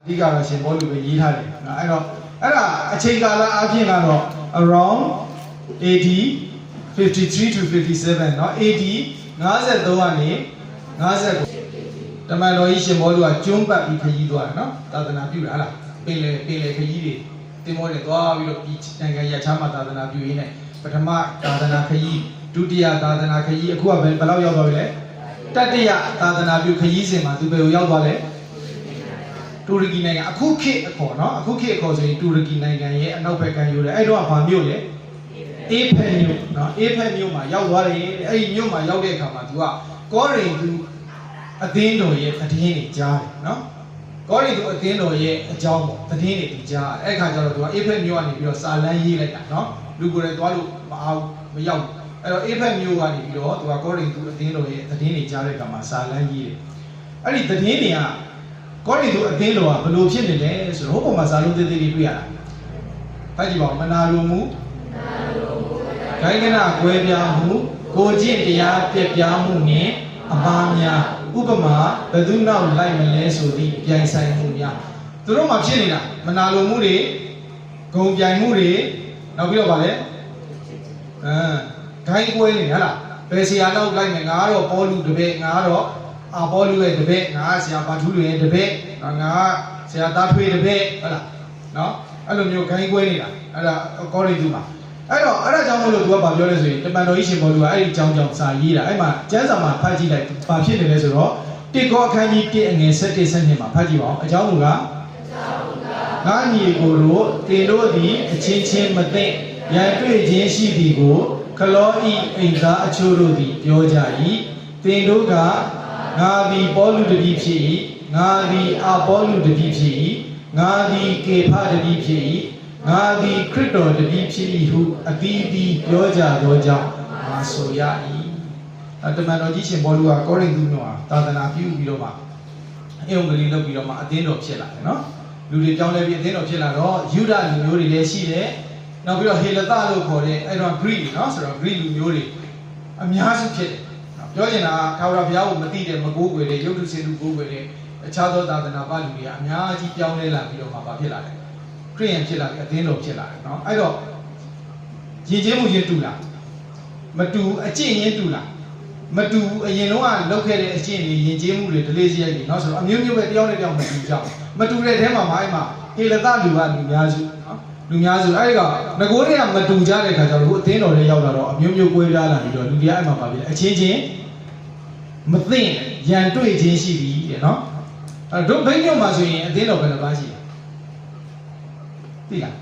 ဒီကတော့ရှင်ဘောလူပဲရေးထားတယ်နော်အဲ့တော့အဲ့ဒါအချိန်ကာလအပြင်ကတော့ around AD 53 to 57เนาะ AD 53ကနေ50တမန်တော်ကြီးရှင်ဘောလူကကျွန်းပတ်ပြီးခရီးသွားတယ်เนาะသာသနာပြုတာဟလားပင်လေခရီးတွေတင်မောတွေသွားပြီးတော့ပြည်နိုင်ငံရချမ်းမှာသာသနာပြုရင်းနဲ့ပထမသာသနာခရီးဒုတိယသာသနာခရီးအခုကဘယ်လောက်ရောက်သွားပြီလဲတတိယသာသနာပြုခရီးစဉ်မှာသူဘယ်ကိုရောက်သွားလဲတူရကီနိုင်ငံအခုခေတ်အခေါ်เนาะအခုခေတ်အခေါ်ဆိုရင်တူရကီနိုင်ငံရဲ့အနောက်ဘက်ကယူတယ်အဲ့တော့ဘာမြို့လဲအေဖက်မြို့เนาะအေဖက်မြို့မှာရောက်သွားတယ်အဲ့ဒီမြို့မှာရောက်တဲ့အခါမှာသူကကောရိန္သုအသင်းတော်ရဲ့သတင်းတွေကြားတယ်เนาะကောရိန္သုအသင်းတော်ရဲ့အကြောင်းပေါ့သတင်းတွေသူကြားအဲ့ခါကျတော့သူကအေဖက်မြို့ကနေပြီးတော့စာလမ်းရေးလိုက်တာเนาะလူကိုယ်တိုင်သွားလို့မအောင်မရောက်အဲ့တော့အေဖက်မြို့ကနေပြီးတော့သူကကောရိန္သုအသင်းတော်ရဲ့သတင်းတွေကြားတဲ့အခါမှာစာလမ်းရေးတယ်အဲ့ဒီသတင်းတွေကကောရိန္သုအသင်းတော်ကဘယ်လိုဖြစ်နေလဲဆိုတော့ဟိုပုံမှာစာလုံးသေးသေးလေးတွေ့ရတာဖတ်ကြည့်ပါဦးမနာလိုမှုဂိုင်းကနကွဲပြားမှုကိုကျင့်တရားပြက်ပြားမှုနဲ့အပါများဥပမာဘယ်သူနောက်လိုက်မလဲဆိုသည့်ပြိုင်ဆိုင်မှုများသူတို့မှာဖြစ်နေတာမနာလိုမှုတွေဂုံပြိုင်မှုတွေနောက်ပြီးတော့ဗာလဲဂိုင်းကွဲနေဟဟလားဘယ်ဆရာနောက်လိုက်မယ်ငါကတော့ပေါလုတပည့်ငါကတော့အာပေါလုရဲ့တပည့်ငါကဆရာဘာထူးတွေရဲ့တပည့်ငါကဆရာသားထွေးတပည့်ဟုတ်လားနော်အဲ့လိုမျိုးဂိုင်းကွဲနေတာအဲ့ဒါကောရိန္သုမှာအဲ့တော့အဲ့ဒါကြောင့်မို့လို့သူကဗာပြောလဲဆိုရင်တမန်တော်ကြီးရှင်ဘောလူကအဲ့ဒီအကြောင်းစာရေးတာအဲ့မှာကျမ်းစာမှာဖတ်ကြည့်လိုက်ဗာဖြစ်နေလဲဆိုတော့တိကောအခန်းကြီး1အငယ်7 7မှာဖတ်ကြည့်ပါဦးအကြောင်းမူကားငါညီကိုတို့တင်တို့သည်အချင်းချင်းမသိရန်တွေ့ခြင်းရှိသည်ကိုခလောဤအိမ်သားအချို့တို့သည်ပြောကြ၏တင်တို့ကငါသည်ပေါလုတပည့်ဖြစ်၏ငါသည်အာပေါလုတပည့်ဖြစ်၏ငါသည်ကေဖတပည့်ဖြစ်၏ငါသည်ခရစ်တော်တပည့်ဖြစ်၏ဟုအသီးသီးပြောကြသောကြောင့်ငါဆိုရ၏တမန်တော်ကြီးရှင်ဘောလူကကောရိန္သုမြို့ဟာသာသနာပြုပြီးတော့မှအယုံကလေးလုပ်ပြီးတော့မှအသင်းတော်ဖြစ်လာတယ်နော်လူတွေကြောင်းလဲပြီးအသင်းတော်ဖြစ်လာတော့ယူဒလူမျိုးတွေလည်းရှိတယ်နောက်ပြီးတော့ဟေလသလို့ခေါ်တဲ့အဲ့တော့ Greek နော်ဆိုတော့ Greek လူမျိုးတွေအများစုဖြစ်တယ်ပြောချင်တာထာဝရဘုရားကိုမသိတဲ့မကိုးကွယ်တဲ့ယုတ်တုစင်တုကိုးကွယ်တဲ့အခြားသောသာသနာ့လူတွေကအများကြီးပြောင်းလဲလာပြီးတော့မှဖြစ်လာတယ်ခရိယန်ဖြစ်လာပြီးအသင်းတော်ဖြစ်လာတယ်နော်အဲ့တော့ရည်ချင်းမှုချင်းတူလားမတူအကျင့်ချင်းတူလားမတူအရင်တော့ကလောက်ခဲ့တဲ့အကျင့်တွေယဉ်ကျေးမှုတွေဒလေးစရိုက်တွေเนาะဆိုတော့အမျိုးမျိုးပဲတယောက်နဲ့တယောက်မတူကြဘူးမတူတဲ့ထဲမှာမိုင်းမှာဟေလသလူကလူများစုเนาะလူများစုအဲ့ဒီကငကိုးတွေကမတူကြတဲ့ခါကျတော့ဟိုအသင်းတော်တွေရောက်လာတော့အမျိုးမျိုးကွဲပြားလာပြီးတော့လူတွေအဲ့မှာပါပြီအချင်းချင်းမသိရန်တွေ့ခြင်းရှိပြီတဲ့เนาะအဲ့တို့ဘိန်းညွတ်မှာဆိုရင်အသင်းတော်ဘယ်နှပါရှိလဲသိလား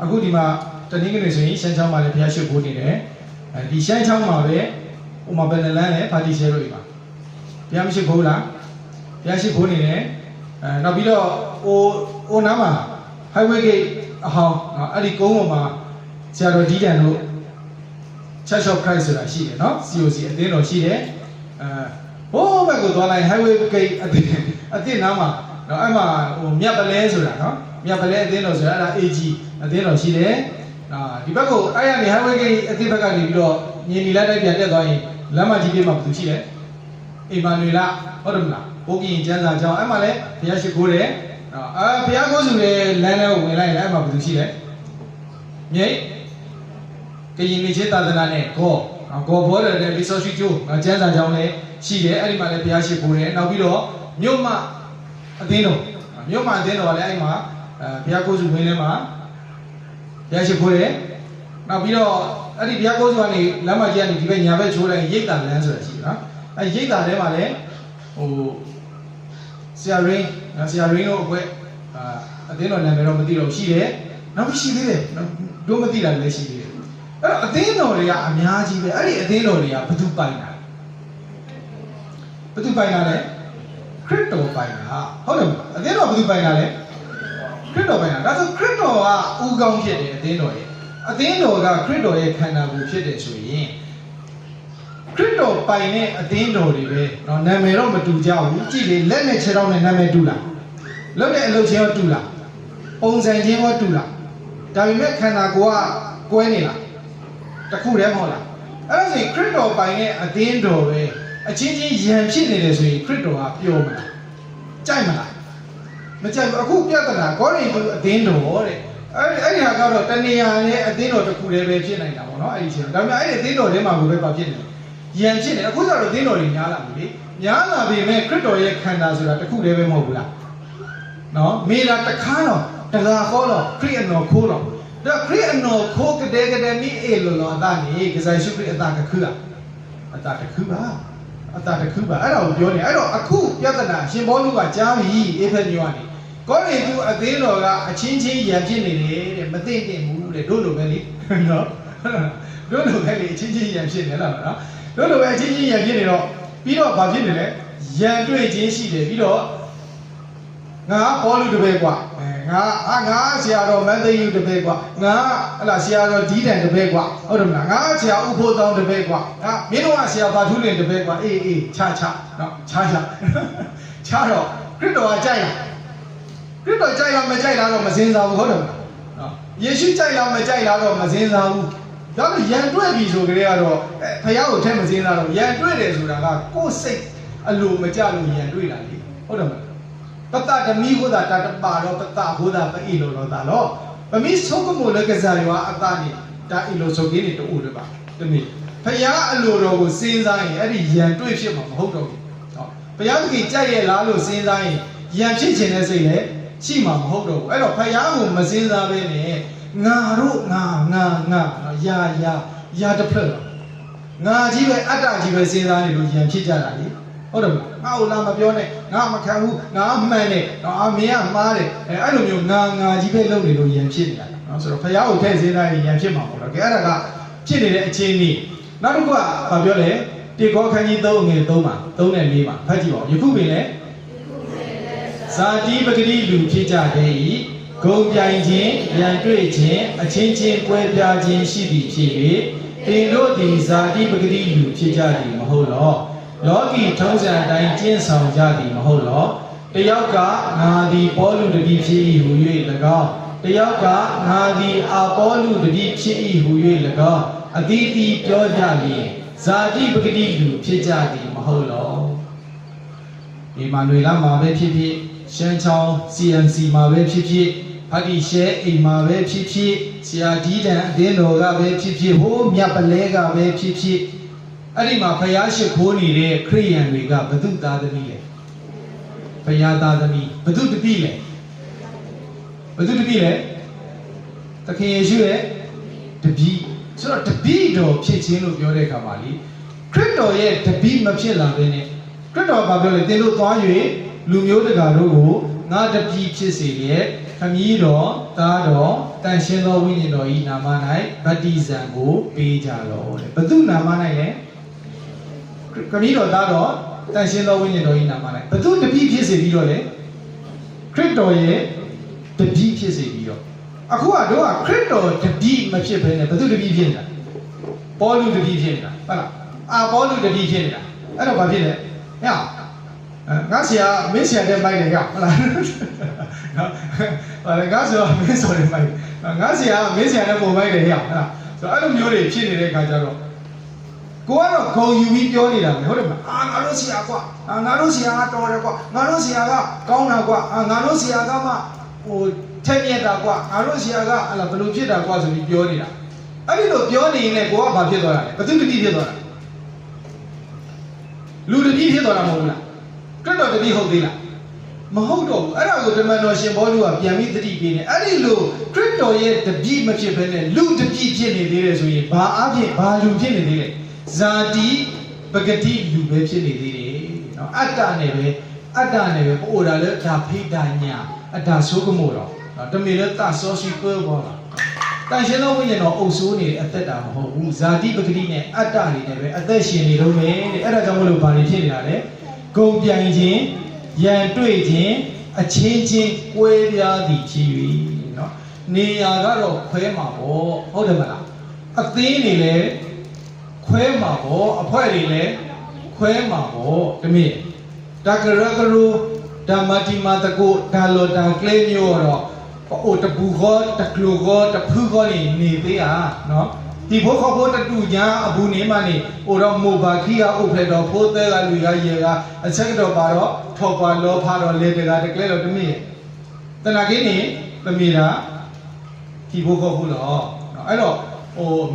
အခုဒီမှာတနင်္ဂနွေဆိုရင်ရှမ်းချောင်းမှာလည်းဘုရားရှိခိုးနေတယ်ဒီရှမ်းချောင်းမှာပဲဥမာဘယ်နှလန်းလဲပါတီရှဲလို့ဒီမှာဘုရားမရှိခိုးလားဘုရားရှိခိုးနေတယ်နောက်ပြီးတော့အိုနားမှာ highway gate အဟောင်းအဲ့ဒီကုန်းပေါ်မှာဆရာတော်ဒီတန်တို့ Church of Christ ဆိုတာရှိတယ်နော် COC အသင်းတော်ရှိတယ်ဟိုးဘက်ကိုသွားလိုက် highway gate အသင်းနားမှာနော်အဲ့မှာဟိုမြတ်ပလဲဆိုတာနော်မြတ်ပလဲအသင်းတော်ဆိုတာအဲ့ဒါ AG အသင်းတော်ရှိတယ်ဒီဘက်ကိုအဲ့ရနေ highway gate အသင်းဘက်ကနေပြီးတော့ညင်နီလက်တိုက်ပြန်တက်သွားရင်လမ်းမကြီးပြေးမှာဘယ်သူရှိလဲအိမ်မနွေလာဟုတ်တယ်မလားဘိုးကင်ကျန်းစာကျောင်းအဲ့မှာလဲဘုရားရှိခိုးတယ်ဘုရားကိုးစုတဲ့လမ်းထဲကိုဝင်လိုက်ရင်အဲ့မှာဘယ်သူရှိလဲမြိတ်ကရင်နေချေသာသနာနဲ့ဂေါ်ဘောတယ်တဲ့လီဆိုရှိကျိုးကျန်းစာကျောင်းလည်းရှိတယ်အဲ့ဒီမှာလည်းဘုရားရှိခိုးတယ်နောက်ပြီးတော့မြို့မအသင်းတော်မြို့မအသင်းတော်လည်းအဲ့မှာဘုရားကိုးစုဝင်ထဲမှာဘုရားရှိခိုးတယ်နောက်ပြီးတော့အဲ့ဒီဘုရားကိုးစုကနေလမ်းမကြီးကနေဒီဘက်ညာဘက်ချိုးလိုက်ရိတ်တာလမ်းဆိုတာရှိတယ်နော်အဲ့ရိတ်တာထဲမှာလည်းဟိုဆရာရင်းတို့အဖွဲ့အသင်းတော်နာမည်တော့မသိတော့ရှိတယ်နောက်ရှိသေးတယ်တို့မသိတာလည်းရှိသေးတယ်အဲ့တော့အသင်းတော်တွေကအများကြီးပဲအဲ့ဒီအသင်းတော်တွေကဘယ်သူပိုင်တာဘယ်သူပိုင်တာလဲခရစ်တော်ပိုင်တာဟုတ်တယ်မလားအသင်းတော်ဘယ်သူပိုင်တာလဲခရစ်တော်ပိုင်တာဒါဆိုခရစ်တော်ကဦးကောင်းဖြစ်တယ်အသင်းတော်ရဲ့အသင်းတော်ကခရစ်တော်ရဲ့ခန္ဓာကိုယ်ဖြစ်တယ်ဆိုရင်ခရစ်တော်ပိုင်တဲ့အသင်းတော်တွေပဲเนาะနာမည်တော့မတူကြဘူးကြည့်လေလက်နဲ့ခြေထောက်နဲ့နာမည်တူလားလက်နဲ့အလုပ်ချင်းရောတူလားပုံစံချင်းရောတူလားဒါပေမဲ့ခန္ဓာကိုယ်ကကွဲနေလားတခုတည်းမဟုတ်လားအဲ့ဒါဆိုရင်ခရစ်တော်ပိုင်တဲ့အသင်းတော်ပဲအချင်းချင်းယံဖြစ်နေတယ်ဆိုရင်ခရစ်တော်ကပြောမလားကြိုက်မလား မကြိုက်ဘူးအခုပြဿနာကောရိန္သုအသင်းတော်တဲ့အဲ့ဒီဟာကတော့တဏှာနဲ့အသင်းတော်တစ်ခုတည်းပဲဖြစ်နိုင်တာပေါ့နော်အဲ့ဒီချင်းဒါပေမဲ့အဲ့ဒီအသင်းတော်ထဲမှာကိုပဲပါဖြစ်နေတယ်ယံဖြစ်နေအခုကျတော့အသင်းတော်တွေများလာပြီလေများလာပြီမဲ့ခရစ်တော်ရဲ့ခန္ဓာဆိုတာတစ်ခုတည်းပဲမဟုတ်ဘူးလားနော်မေလာတခါတော့တကာခေါ်တော့ခရစ်အနော်ခိုးတော့ဒါခရစ်အနော်ခိုးကတဲ့မိအေလောလောတာနေကစားရှုခရစ်အတာကခူးအတာတခူးပါအတာတခူးပါအဲ့ဒါကိုပြောနေအဲ့တော့အခုပြဿနာရှင်ဘောလူကကြားပြီအေဖက်မျိုးကနေကောရိန္သုအသင်းတော်ကအချင်းချင်းယံဖြစ်နေတယ်တဲ့မသိတင်ဘူးတဲ့တို့လိုပဲလေနော်တို့လိုပဲလေအချင်းချင်းယံဖြစ်နေလားနော်တို့လိုပဲအချင်းချင်းယံဖြစ်နေတော့ပြီးတော့ဘာဖြစ်နေလဲယံတွေ့ချင်းရှိတယ်ပြီးတော့ငါဘောလူတပည့်กว่าငါဆရာတော်မန်းသိယူတပည့်กว่าငါဟလာဆရာတော်ဒီတန်တပည့်กว่าဟုတ်တယ်မလားငါဆရာဥဖို့တောင်းတပည့်กว่าမင်းတို့ကဆရာဘာထူးလင်တပည့်กว่าအေးချနော်ချတော့ခရစ်တော်ကကြိုက်လားခရစ်တော်ကြိုက်လားမကြိုက်လားတော့မစင်စားဘူးဟုတ်တယ်မလားနော်ယေရှုကြိုက်လားမကြိုက်လားတော့မစင်စားဘူးဒါပေမဲ့ယံတွေ့ပြီဆိုကြတဲ့ကတော့ဖယားကိုထက်မစင်စားတော့ယံတွေ့တယ်ဆိုတာကကိုယ်စိတ်အလိုမကြလို့ယံတွေ့တာလေဟုတ်တယ်မလားပတ္တဓမီဟောတာတပါတော့ပတ္တဟောတာပအိလောတာလောဗမိဆုံးကမိုလကစားရွာအတာနေဒါအိလောဆိုကင်းနေတူတယ်ပါတမီဖယားအလိုတော်ကိုစင်စားရင်အဲ့ဒီယံတွေ့ဖြစ်မှာမဟုတ်တော့ဘူးဟောဘုရားသခင်ကြိုက်ရဲ့လားလို့စင်စားရင်ယံဖြစ်ခြင်းတဲ့စိတ်လည်းရှိမှာမဟုတ်တော့ဘူးအဲ့တော့ဖယားကိုမစင်စားဘဲနဲ့ငါတို့ငါယာတစ်ဖက်ငါကြီးပဲအတ္တကြီးပဲစဉ်းစားနေလို့ယံဖြစ်ကြတာလေဟုတ်တယ်မလားငါ့ကိုလာမပြောနဲ့ငါမခံဘူးငါမှန်တယ်မင်းကမှားတယ်အဲ့လိုမျိုးငါကြီးပဲလုပ်နေလို့ယံဖြစ်နေတာနော်ဆိုတော့ဖယားကိုထည့်စဉ်းစားရင်ယံဖြစ်မှာပေါ့နော်ကဲအဲ့ဒါကဖြစ်နေတဲ့အခြေအနေနောက်တစ်ခုကဘာပြောလဲတေကောခန်းကြီး3ငယ်3မှာ3နဲ့4မှာဖတ်ကြည့်ပါဦးယခုပင်လေဇာတိပဂတိလူဖြစ်ကြတဲ့ဤဂုံပြိုင်ခြင်းရန်တွေ့ခြင်းအချင်းချင်းကွဲပြားခြင်းရှိသည်ဖြစ်၍တင်တို့သည်ဇာတိပဂတိလူဖြစ်ကြသည်မဟုတ်လောလောကီထုံးစံအတိုင်းကျင့်ဆောင်ကြသည်မဟုတ်လောတယောက်ကငါသည်ပေါလုတတိဖြစ်၏ဟူ၍၎င်းတယောက်ကငါသည်အာပေါလုတတိဖြစ်၏ဟူ၍၎င်းအသီးသီးပြောကြလျင်ဇာတိပဂတိလူဖြစ်ကြသည်မဟုတ်လောဒီမှာຫນွေလာမှာပဲဖြစ်ဖြစ်ရှမ်းချောင်း CMC မှာပဲဖြစ်ဖြစ်ဖတ်တီရှဲအိမ်မှာပဲဖြစ်ဖြစ်ဆရာဒီတန်အတင်းတော်ကပဲဖြစ်ဖြစ်ဟိုးမြတ်ပလဲကပဲဖြစ်ဖြစ်အဲ့ဒီမှာဖယားရှိခိုးနေတဲ့ခရိယန်တွေကဘု து သားသမီးလေဖယားသားသမီးဘု து တပည့်လေဘု து တပည့်လေသခင်ယေရှုရဲ့တပည့်ဆိုတော့တပည့်တော်ဖြစ်ခြင်းလို့ပြောတဲ့အခါမှာလေခရစ်တော်ရဲ့တပည့်မဖြစ်လာဘဲနဲ့ခရစ်တော်ကပြောလေသင်တို့သွား၍လူမျိုးတကာတို့ကိုငါတပည့်ဖြစ်စေလျက်ခမည်းတော်သားတော်တန်ရှင်းသောဝိညာဉ်တော်၏နာမ၌ဗတ္တိဇံကိုပေးကြလောတဲ့ဘု து နာမ၌လဲခမည်းတော်သားတော်တန်ရှင်းသောဝိညာဉ်တော်၏နာမ၌ဘု து တပည့်ဖြစ်စေပြီးတော့လေခရစ်တော်ရဲ့တပည့်ဖြစ်စေပြီးတော့အခုကတော့ခရစ်တော်တပည့်မဖြစ်ဘဲနဲ့ဘု து တပည့်ဖြစ်နေတာပေါလုတပည့်ဖြစ်နေတာဟုတ်လားအာပေါလုတပည့်ဖြစ်နေတာအဲ့တော့ဘာဖြစ်လဲဟဲ့ငါဆရာမင်းဆရာတဲ့မိုက်တယ်ကြောက်ဟုတ်လားငါဆိုမင်းဆိုတယ်မိုက်ငါဆရာမင်းဆရာတဲ့ပုံမိုက်တယ်ကြောက်ဟုတ်လားဆိုတော့အဲ့လိုမျိုးတွေဖြစ်နေတဲ့အခါကျတော့ကိုကတော့ဂုံယူပြီးပြောနေတာပဲဟုတ်တယ်မလားငါတို့ဆရာကွာငါတို့ဆရာကတော်တယ်ကွာငါတို့ဆရာကကောင်းတာကွာငါတို့ဆရာကမှဟိုထက်မြက်တာကွာငါတို့ဆရာကဟလာဘယ်လိုဖြစ်တာကွာဆိုပြီးပြောနေတာအဲ့ဒီလိုပြောနေရင်ကိုကဘာဖြစ်သွားတာလဲဘသူတတိဖြစ်သွားတာလူတတိဖြစ်သွားတာမဟုတ်ဘူးလားခရစ်တော်တပည့်ဟုတ်သေးလားမဟုတ်တော့ဘူးအဲ့ဒါကိုတမန်တော်ရှင်ဘောလူကပြန်ပြီးသတိပေးနေအဲ့ဒီလိုခရစ်တော်ရဲ့တပည့်မဖြစ်ဘဲနဲ့လူတပည့်ဖြစ်နေသေးတယ်ဆိုရင်ဘာအဖြစ်ဘာလူဖြစ်နေသေးလဲဇာတိပဂတိလူပဲဖြစ်နေသေးတယ်နော်အတ္တနဲ့ပဲပို့တာလဲဒါဖိဒာညာအတ္တဆိုးကမို့တော့တမီလဲတဆောရှိပေါ်ပေါ်လာတန်ရှင်းသောဝိညာဉ်တော်အုပ်စိုးနေတဲ့အသက်တာမဟုတ်ဘူးဇာတိပဂတိနဲ့အတ္တတွေနဲ့ပဲအသက်ရှင်နေတော့မယ်တဲ့အဲ့ဒါကြောင့်မလို့ဘာတွေဖြစ်နေတာလဲဂုံပြိုင်ခြင်းရန်တွေ့ခြင်းအချင်းချင်းကွဲပြားသည်ဖြစ်၍เนาะနေရာကတော့ခွဲမှာပေါ့ဟုတ်တယ်မလားအသင်းတွေလည်းခွဲမှာပေါ့အဖွဲ့တွေလည်းခွဲမှာပေါ့တမင်တကရကရူဓမ္မတိမတကုဒါလောတန်ကလေးမျိုးတော့အိုတပူခေါ်တကလူခေါ်တဖူးခေါ်နေသေးอ่ะเนาะဒီဘုခဘောတတူညာအဘူးနေမနေဟိုတော့မိုဘာခီယာဥဖလက်တော့ဖိုးသေးကလူရရေကအချက်တော့ပါတော့ထော်ပါလောဖာတော့လေတကတကလဲတော့တမင် တဏှာကင်းနေသမီးတာဒီဘိုးခေါ်ဘူးလို့အဲ့တော့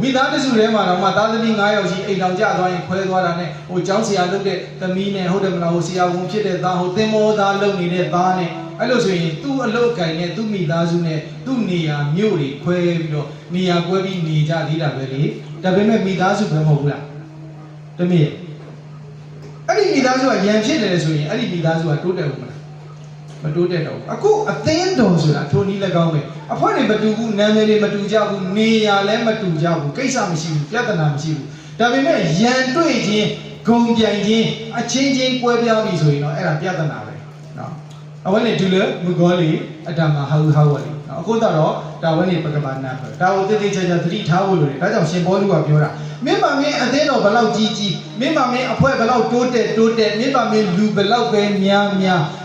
မိသားစုထဲမှာတော့မှသားသမီး9ယောက်ရှိအိမ်တော်ကြသွားရင်ခွဲသွားတာနဲ့ကျောင်းဆရာလုပ်တဲ့သမီးနဲ့ဟုတ်တယ်မလားဆရာဝန်ဖြစ်တဲ့သားသင်္ဘောသားလုပ်နေတဲ့သားနဲ့အဲ့လိုဆိုရင်သူ့အလုပ်ကိုင်နဲ့သူ့မိသားစုနဲ့သူ့နေရာမြို့တွေခွဲပြီးတော့နေရာကွဲပြီးနေကြသေးတာပဲလေဒါပေမဲ့မိသားစုပဲမဟုတ်ဘူးလားတမီးအဲ့ဒီမိသားစုကရန်ဖြစ်တယ်ဆိုရင်အဲ့ဒီမိသားစုကတိုးတက်ဘူးမလားမတိုးတက်တော့ဘူးအခုအသင်းတော်ဆိုတာထိုနည်း၎င်းပဲအဖွဲ့တွေမတူဘူးနာမည်တွေမတူကြဘူးနေရာလည်းမတူကြဘူးကိစ္စမရှိဘူးပြဿနာမရှိဘူးဒါပေမဲ့ရန်တွေ့ခြင်းဂုံပြိုင်ခြင်းအချင်းချင်းကွဲပြားပြီဆိုရင်တော့အဲ့ဒါပြဿနာပဲနော်အဝဲနေတူလေမကောလီအတ္တမဟာဝဟာဝလီနော်အခုတော့ဒါဝဲနေပကပနာပဲဒါကိုတိတိကျကျသတိထားဖို့လိုတယ်ဒါကြောင့်ရှင်ဘောလူကပြောတာမင်းမမင်းအသေးတော်ဘလောက်ကြီးကြီးမင်းမမင်းအဖွဲ့ဘလောက်တိုးတက်မင်းမမင်းလူဘလောက်ပဲများ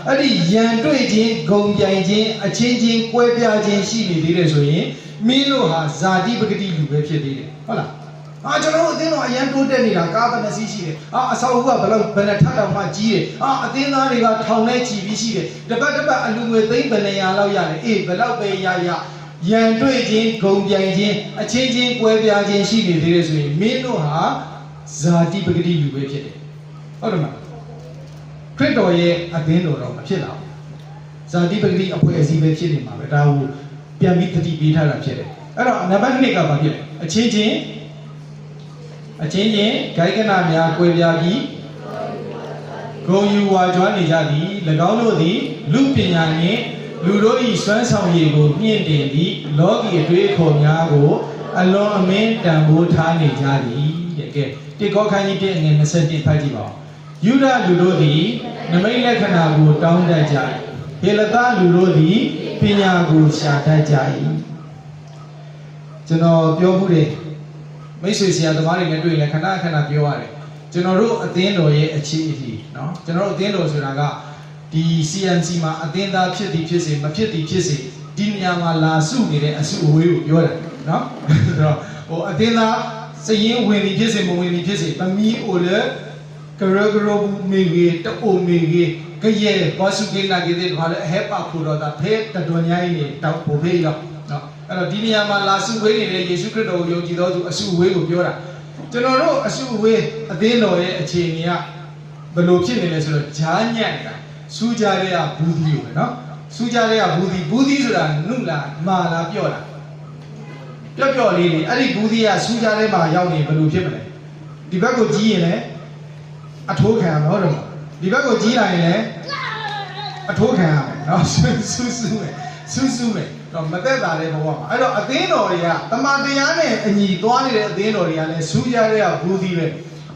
အဲ့ဒီရန်တွေ့ခြင်းဂုံပြိုင်ခြင်းအချင်းချင်းကွဲပြားခြင်းရှိနေသေးတယ်ဆိုရင်မင်းတို့ဟာဇာတိပဂတိလူပဲဖြစ်သေးတယ်ဟုတ်လားကျွန်တော်တို့အသင်းတော်အရန်တိုးတက်နေတာကားဘယ်နှစီးရှိတယ်အဆောက်အဦကဘယ်နဲ့ထပ်တောင်မှကြီးတယ်အသင်းသားတွေကထောင်နဲ့ချီပြီးရှိတယ်တပတ်အလူငွေသိန်းဘယ်နှရာလောက်ရတယ်ဘယ်လောက်ပဲရရန်တွေ့ခြင်းဂုံပြိုင်ခြင်းအချင်းချင်းကွဲပြားခြင်းရှိနေသေးတယ်ဆိုရင်မင်းတို့ဟာဇာတိပဂတိလူပဲဖြစ်တယ်ဟုတ်တယ်မလားခရစ်တော်ရဲ့အသင်းတော်တော့မဖြစ်လာဘူးဇာတိပဂတိအဖွဲ့အစည်းပဲဖြစ်နေမှာပဲဒါကိုပြန်ပြီးသတိပေးထားတာဖြစ်တယ်အဲ့တော့နံပါတ်2ကဘာဖြစ်လဲအချင်းချင်းဂိုင်းကနာများကွဲပြားပြီးဂုံယူဝါကြွားနေကြသည်၎င်းတို့သည်လူပညာနှင့်လူတို့၏စွမ်းဆောင်ရည်ကိုမြင့်တင်ပြီးလောကီအတွေ့အခေါ်များကိုအလွန်အမင်းတန်ဖိုးထားနေကြသည်တဲ့ကဲတိကောခန်းကြီး1ငယ်21ဖတ်ကြည့်ပါဦးယူဒလူတို့သည်နမိတ်လက္ခဏာကိုတောင်းတကြ၏ဟေလသလူတို့သည်ပညာကိုရှာတတ်ကြ၏ကျွန်တော်ပြောမှုတယ်မိတ်ဆွေဆရာသမားတွေနဲ့တွေ့ရင်ခဏပြောရတယ်ကျွန်တော်တို့အသင်းတော်ရဲ့အခြေအတီเนาะကျွန်တော်တို့အသင်းတော်ဆိုတာကဒီ CNC မှာအသင်းသားဖြစ်သည်ဖြစ်စေမဖြစ်သည်ဖြစ်စေဒီနေရာမှာလာစုနေတဲ့အစုအဝေးကိုပြောတာเนาะဆိုတော့အသင်းသားစရင်ဝင်သည်ဖြစ်စေမဝင်သည်ဖြစ်စေသမီးအိုလေကရဂရဘူမေဂေတိုမေဂေကရဲဘာစုကေနာကေတဲ့ဘာလဲဟဲပါခူတော့တာဖဲတတော်ညိုင်းနေတောက်ဖို့ဖေးရောเนาะအဲ့တော့ဒီနေရာမှာလာစုဝေးနေတဲ့ယေရှုခရစ်တော်ကိုယုံကြည်တော်သူအစုအဝေးကိုပြောတာကျွန်တော်တို့အစုအဝေးအသင်းတော်ရဲ့အခြေအနေကဘယ်လိုဖြစ်နေလဲဆိုတော့ဂျားညံ့နေတာစူးကြတဲ့ကဘူးသီးကိုပဲเนาะစူးကြတဲ့ကဘူးသီးဆိုတာနုလားမာလားပြော့လားပြော့လေးတွေအဲ့ဒီဘူးသီးကစူးကြတဲ့မှာရောက်နေဘယ်လိုဖြစ်မလဲဒီဘက်ကိုကြီးရင်လည်းအထိုးခံရမှာဟုတ်တယ်မလားဒီဘက်ကိုကြီးလာရင်လည်းအထိုးခံရမယ်เนาะစူးမယ်တော့မသက်သာတဲ့ဘဝမှာအဲ့တော့အသင်းတော်တွေကတမန်တရားနဲ့အညီသွားနေတဲ့အသင်းတော်တွေကလည်းစူးကြတဲ့ကဘူးသီးပဲ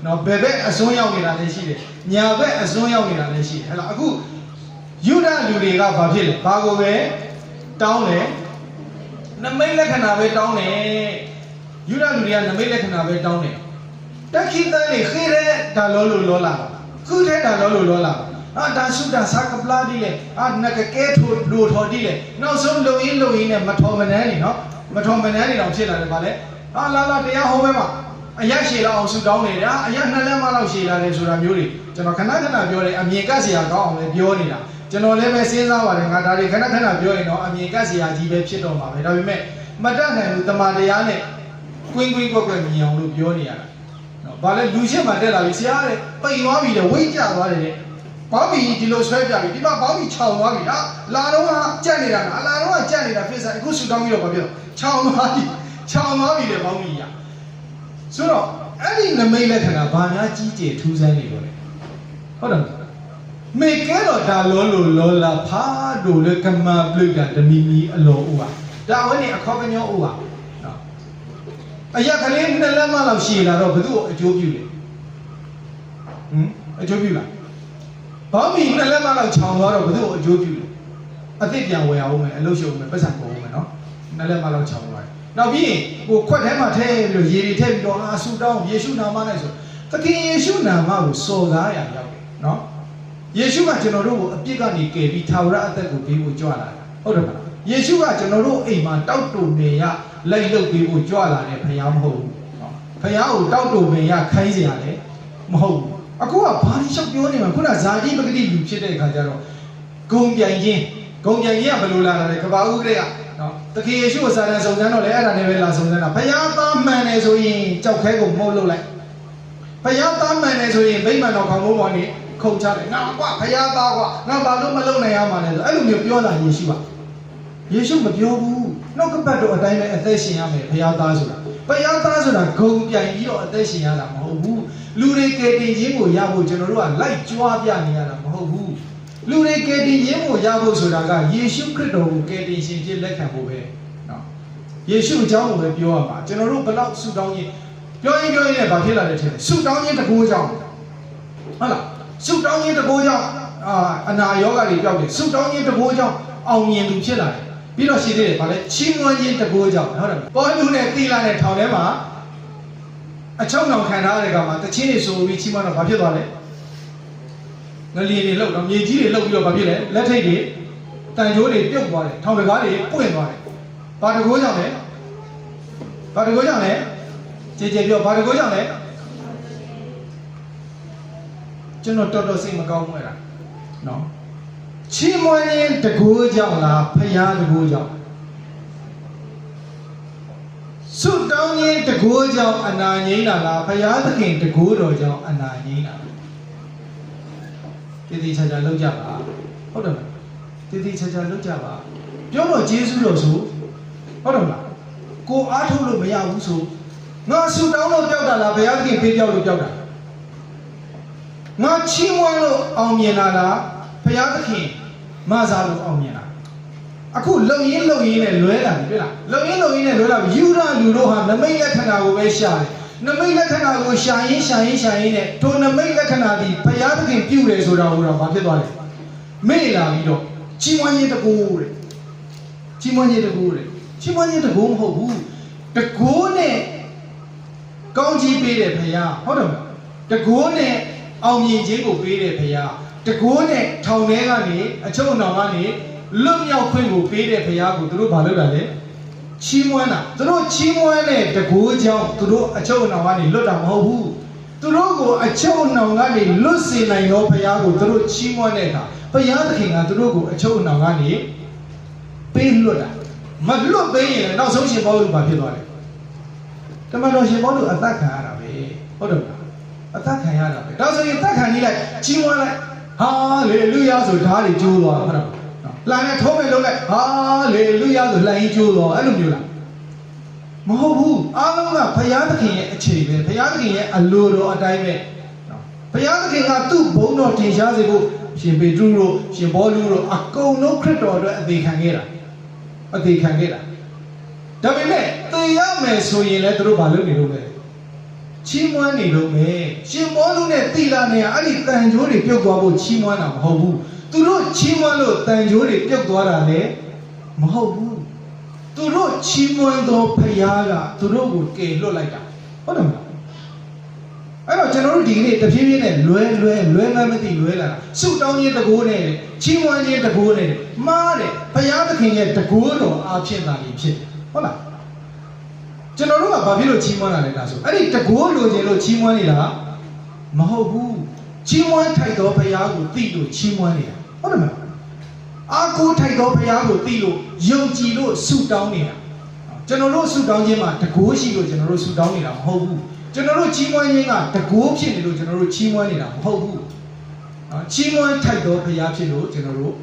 နော်ဘယ်ဘက်အစွန်းရောက်နေတာလည်းရှိတယ်ညာဘက်အစွန်းရောက်နေတာလည်းရှိတယ်ဟဲ့လားအခုယူဒလူတွေကဘာဖြစ်လဲဘာကိုပဲတောင်းတယ်နမိတ်လက္ခဏာပဲတောင်းတယ်ယူဒလူတွေကနမိတ်လက္ခဏာပဲတောင်းတယ်တက်ခိတန်နေခေရဲဒါလောလာခုထဲဒါလောလာဒါရှုတာစာကပလာဒီလေနကကဲထိုလိုထော်ဒီလေနောက်ဆုံးလုံရင်းနဲ့မထော်မနှမ်းနေနော်မထော်မနှမ်းနေတော့ဖြစ်လာတယ်ဗာလေလာတရားဟောပဲမှာအရက်ရှည်လောက်အောင်ဆူတောင်းနေတာအရက်2လက်မလောက်ရှည်လာတယ်ဆိုတာမျိုးတွေကျွန်တော်ခဏပြောတယ်အမြင်ကပ်စရာကောင်းအောင်လည်းပြောနေတာကျွန်တော်လည်းပဲစဉ်းစားပါတယ်ငါဒါတွေခဏပြောရင်တော့အမြင်ကပ်စရာကြီးပဲဖြစ်တော့မှာပဲဒါပေမဲ့မတတ်နိုင်ဘူးတမန်တရားနဲ့ကွင်းကွက်မြင်အောင်လို့ပြောနေရတာနော်ဗာလေလူရှင်းမှတက်လာပြီဆရာတဲ့ပိန်သွားပြီတဲ့ဝိတ်ကျသွားတယ်တဲ့ဘောင်းဘီဒီလိုဆွဲပြပြီဒီမှာဘောင်းဘီခြောင်သွားပြီလာတော့ကကြက်နေတာလာတော့ကကြက်နေတာဖြစ်စားအခုဆူတောင်းပြီးတော့ဘာပြောခြောင်သွားပြီတဲ့ဘောင်းဘီကဆိုတော့အဲ့ဒီနမိတ်လက္ခဏာဘာများကြီးကျယ်ထူးဆန်းနေလို့လဲဟုတ်တယ်မေကဲတော့ဒါလောလာဖာဒိုလေကမပလိကတမီမီအလောဥပါဒါဝနေအခေါ်ကညောဥပါနော်အရက်ကလေး2လက်မလောက်ရှည်လာတော့ဘယ်သူ့အကျိုးပြုလဲအကျိုးပြုလားဘောင်းမီ2လက်မလောက်ခြောင်သွားတော့ဘယ်သူ့အကျိုးပြုလဲအသစ်ပြန်ဝယ်အောင်မယ်အလုပ်ရှုံမယ်ပတ်စံကုန်အောင်မယ်နော်2လက်မလောက်ခြောင်သွားနောက်ပြီးကိုခွက်ထဲမှာထည့်ပြီးတော့ရေတွေထည့်ပြီးတော့ဆူတောင်းယေရှုနာမနဲ့ဆိုသခင်ယေရှုနာမကိုစော်ကားရရောက်တယ်နော်ယေရှုကကျွန်တော်တို့ကိုအပြစ်ကနေကယ်ပြီးထာဝရအသက်ကိုပေးဖို့ကြွလာတာဟုတ်တယ်မလားယေရှုကကျွန်တော်တို့အိမ်မှာတောက်တုံနေရလိုက်လုပ်ပေးဖို့ကြွလာတယ်ဖခင်မဟုတ်ဘူးဖခင်ကိုတောက်တုံနေရခိုင်းเสียရတယ်မဟုတ်ဘူးအခုကဘာလို့ရှောက်ပြောနေမှာခုနဇာတိပဂတိလူဖြစ်တဲ့အခါကျတော့ဂုံပြိုင်ခြင်း ဂုံပြန်ကြီးကဘယ်လိုလာတာလဲကဘာဦးကလေးကနော်တခင်ယေရှုကိုစာတန်စုံစမ်းတော့လေအဲ့ဒါနဲ့ပဲလာစုံစမ်းတာဘုရားသားမှန်တယ်ဆိုရင်ကြောက်ခဲကိုမှုတ်လုပ်လိုက်ဘုရားသားမှန်တယ်ဆိုရင်ဗိမာန်တော်ခေါင်းမိုးပေါ်နေခုန်ချတယ်ငါကွာဘုရားသားကွာငါဘာလို့မလုပ်နိုင်ရမှာလဲဆိုအဲ့လိုမျိုးပြောတာယေရှုကယေရှုမပြောဘူးနှုတ်ကပတ်တော်အတိုင်းပဲအသက်ရှင်ရမယ်ဘုရားသားဆိုတာဘုရားသားဆိုတာဂုံပြိုင်ပြီးတော့အသက်ရှင်ရတာမဟုတ်ဘူးလူတွေကယ်တင်ခြင်းကိုရဖို့ကျွန်တော်တို့ကလိုက်ကြွားပြနေရတာမဟုတ်ဘူးလူတွေကယ်တင်ခြင်းကိုရဖို့ဆိုတာကယေရှုခရစ်တော်ကိုကယ်တင်ရှင်ဖြစ်လက်ခံဖို့ပဲနော်ယေရှုအကြောင်းကိုပဲပြောရမှာကျွန်တော်တို့ဘလောက်ဆုတောင်းခြင်းပြောရင်လည်းဘာဖြစ်လာလဲထင်တယ်ဆုတောင်းခြင်းတကူကြောင့်ဟုတ်လားဆုတောင်းခြင်းတကူကြောင့်အနာရောဂါတွေပျောက်တယ်ဆုတောင်းခြင်းတကူကြောင့်အောင်မြင်သူဖြစ်လာတယ်ပြီးတော့ရှိသေးတယ်ဗာလဲချီးမွမ်းခြင်းတကူကြောင့်ဟုတ်တယ်ပေါလုနဲ့သီလနဲ့ထောင်ထဲမှာအချုံအောင်ခံထားတဲ့ကောင်မှာတချင်းတွေဆိုပြီးချီးမွမ်းတော့ဘာဖြစ်သွားလဲငလျင်တွေလှုပ်တော့မြေကြီးတွေလှုပ်ပြီးတော့ဘာဖြစ်လဲလက်ထိတ်တွေတန်ကြိုးတွေပြုတ်သွားတယ်ထောင်တကားတွေပွင့်သွားတယ်ဘာတကူကြောင့်လဲဘာတကူကြောင့်လဲကြေပြောဘာတကူကြောင့်လဲကျွန်တော်တော်စိတ်မကောင်းဘူးအဲ့ဒါနော်ချီးမွမ်းခြင်းတကူကြောင့်လားဖယားတကူကြောင့်ဆုတောင်းခြင်းတကူကြောင့်အနာငြိမ်းတာလားဖယားသခင်တကူတော်ကြောင့်အနာငြိမ်းတာလားတည်တည်ချာချာလုပ်ကြပါဟုတ်တယ်မလားတည်တည်ချာချာလုပ်ကြပါပြောတော့ယေရှုတော်ဆိုဟုတ်တယ်မလားကိုအားထုတ်လို့မရဘူးဆိုငါဆုတောင်းလို့ပြောက်တာလားဘုရားသခင်ပေးပြောက်လို့ပြောက်တာငါချီးမွမ်းလို့အောင်မြင်လာလားဘုရားသခင်မဆာလို့အောင်မြင်လာအခုလုံရင်းနဲ့လွဲလာပြီတွေ့လားလုံရင်းနဲ့လွဲလာပြီယူရလူတို့ဟာနမိတ်လက္ခဏာကိုပဲရှာတယ်နမိတ်လက္ခဏာကိုရှာရင်းနဲ့ထိုနမိတ်လက္ခဏာဒီဘုရားသခင်ပြုတယ်ဆိုတာကိုတော့ဘာဖြစ်သွားလဲမေ့လာပြီးတော့ချီးမွမ်းခြင်းတကူတဲ့ချီးမွမ်းခြင်းတကူမဟုတ်ဘူးတကူနဲ့ကောင်းကြီးပေးတယ်ဘုရားဟုတ်တယ်မလားတကူနဲ့အောင်မြင်ခြင်းကိုပေးတယ်ဘုရားတကူနဲ့ထောင်ထဲကနေအချုပ်အနှောင်ကနေလွတ်မြောက်ခွင့်ကိုပေးတဲ့ဘုရားကိုသူတို့ဘာလုပ်တာလဲချီးမွမ်းတာသူတို့ချီးမွမ်းတဲ့တကူကြောင့်သူတို့အချုပ်အနှောင်ကနေလွတ်တာမဟုတ်ဘူးသူတို့ကိုအချုပ်အနှောင်ကနေလွတ်စေနိုင်သောဘုရားကိုသူတို့ချီးမွမ်းတဲ့အခါဘုရားသခင်ကသူတို့ကိုအချုပ်အနှောင်ကနေပေးလွတ်တာမလွတ်ပေးရင်နောက်ဆုံးရှင်ပေါလုဘာဖြစ်သွားလဲတမန်တော်ရှင်ပေါလုအသက်ခံရတာပဲဟုတ်တယ်မလားအသက်ခံရတာပဲဒါဆိုရင်သက်ခံကြီးလိုက်ချီးမွမ်းလိုက်ဟာလေလုယာဆိုဓာတ်တွေကျိုးသွားဟုတ်တယ်လာနဲ့ထုံးမဲ့လုံးလိုက်ဟာလေလုယာဆိုလှန်ကြီးကျိုးသွားအဲ့လိုမျိုးလားမဟုတ်ဘူးအားလုံးကဘုရားသခင်ရဲ့အခြေပဲဘုရားသခင်ရဲ့အလိုတော်အတိုင်းပဲဘုရားသခင်ကသူ့ဘုန်းတော်ထင်ရှားစေဖို့ရှင်ပေတရုတို့ရှင်ပေါလုတို့အကုန်လုံးခရစ်တော်အတွက်အသေးခံခဲ့တာဒါပေမဲ့သေရမယ်ဆိုရင်လည်းသူတို့ဘာလုပ်နေလို့လဲချီးမွမ်းနေလို့ပဲရှင်ပေါလုနဲ့သီလနဲ့အဲ့ဒီတန်ကြိုးတွေပြုတ်သွားဖို့ချီးမွမ်းတာမဟုတ်ဘူးသူတို့ချီးမွမ်းလို့တန်ကြိုးတွေပြုတ်သွားတာလည်းမဟုတ်ဘူးသူတို့ချီးမွမ်းသောဘုရားကသူတို့ကိုကယ်လွတ်လိုက်တာဟုတ်တယ်မလားအဲ့တော့ကျွန်တော်တို့ဒီနေ့တဖြည်းဖြည်းနဲ့လွဲမသိလွဲလာတာဆုတောင်းခြင်းတကူနဲ့ချီးမွမ်းခြင်းတကူနဲ့မှားတယ်ဘုရားသခင်ရဲ့တကူတော်အားဖြင့်သာဖြစ်တယ်ဟုတ်လားကျွန်တော်တို့ကဘာဖြစ်လို့ချီးမွမ်းတာလဲဒါဆိုအဲ့ဒီတကူလိုချင်လို့ချီးမွမ်းနေတာမဟုတ်ဘူးချီးမွမ်းထိုက်သောဘုရားကိုသိလို့ချီးမွမ်းနေတာဟုတ်တယ်မလားအားကိုးထိုက်သောဘုရားကိုသိလို့ယုံကြည်လို့ဆုတောင်းနေတာကျွန်တော်တို့ဆုတောင်းခြင်းမှာတကူရှိလို့ကျွန်တော်တို့ဆုတောင်းနေတာမဟုတ်ဘူးကျွန်တော်တို့ချီးမွမ်းခြင်းကတကူဖြစ်နေလို့ကျွန်တော်တို့ချီးမွမ်းနေတာမဟုတ်ဘူးချီးမွမ်းထိုက်သောဘုရားဖြစ်လို့ကျွန်တော်တို့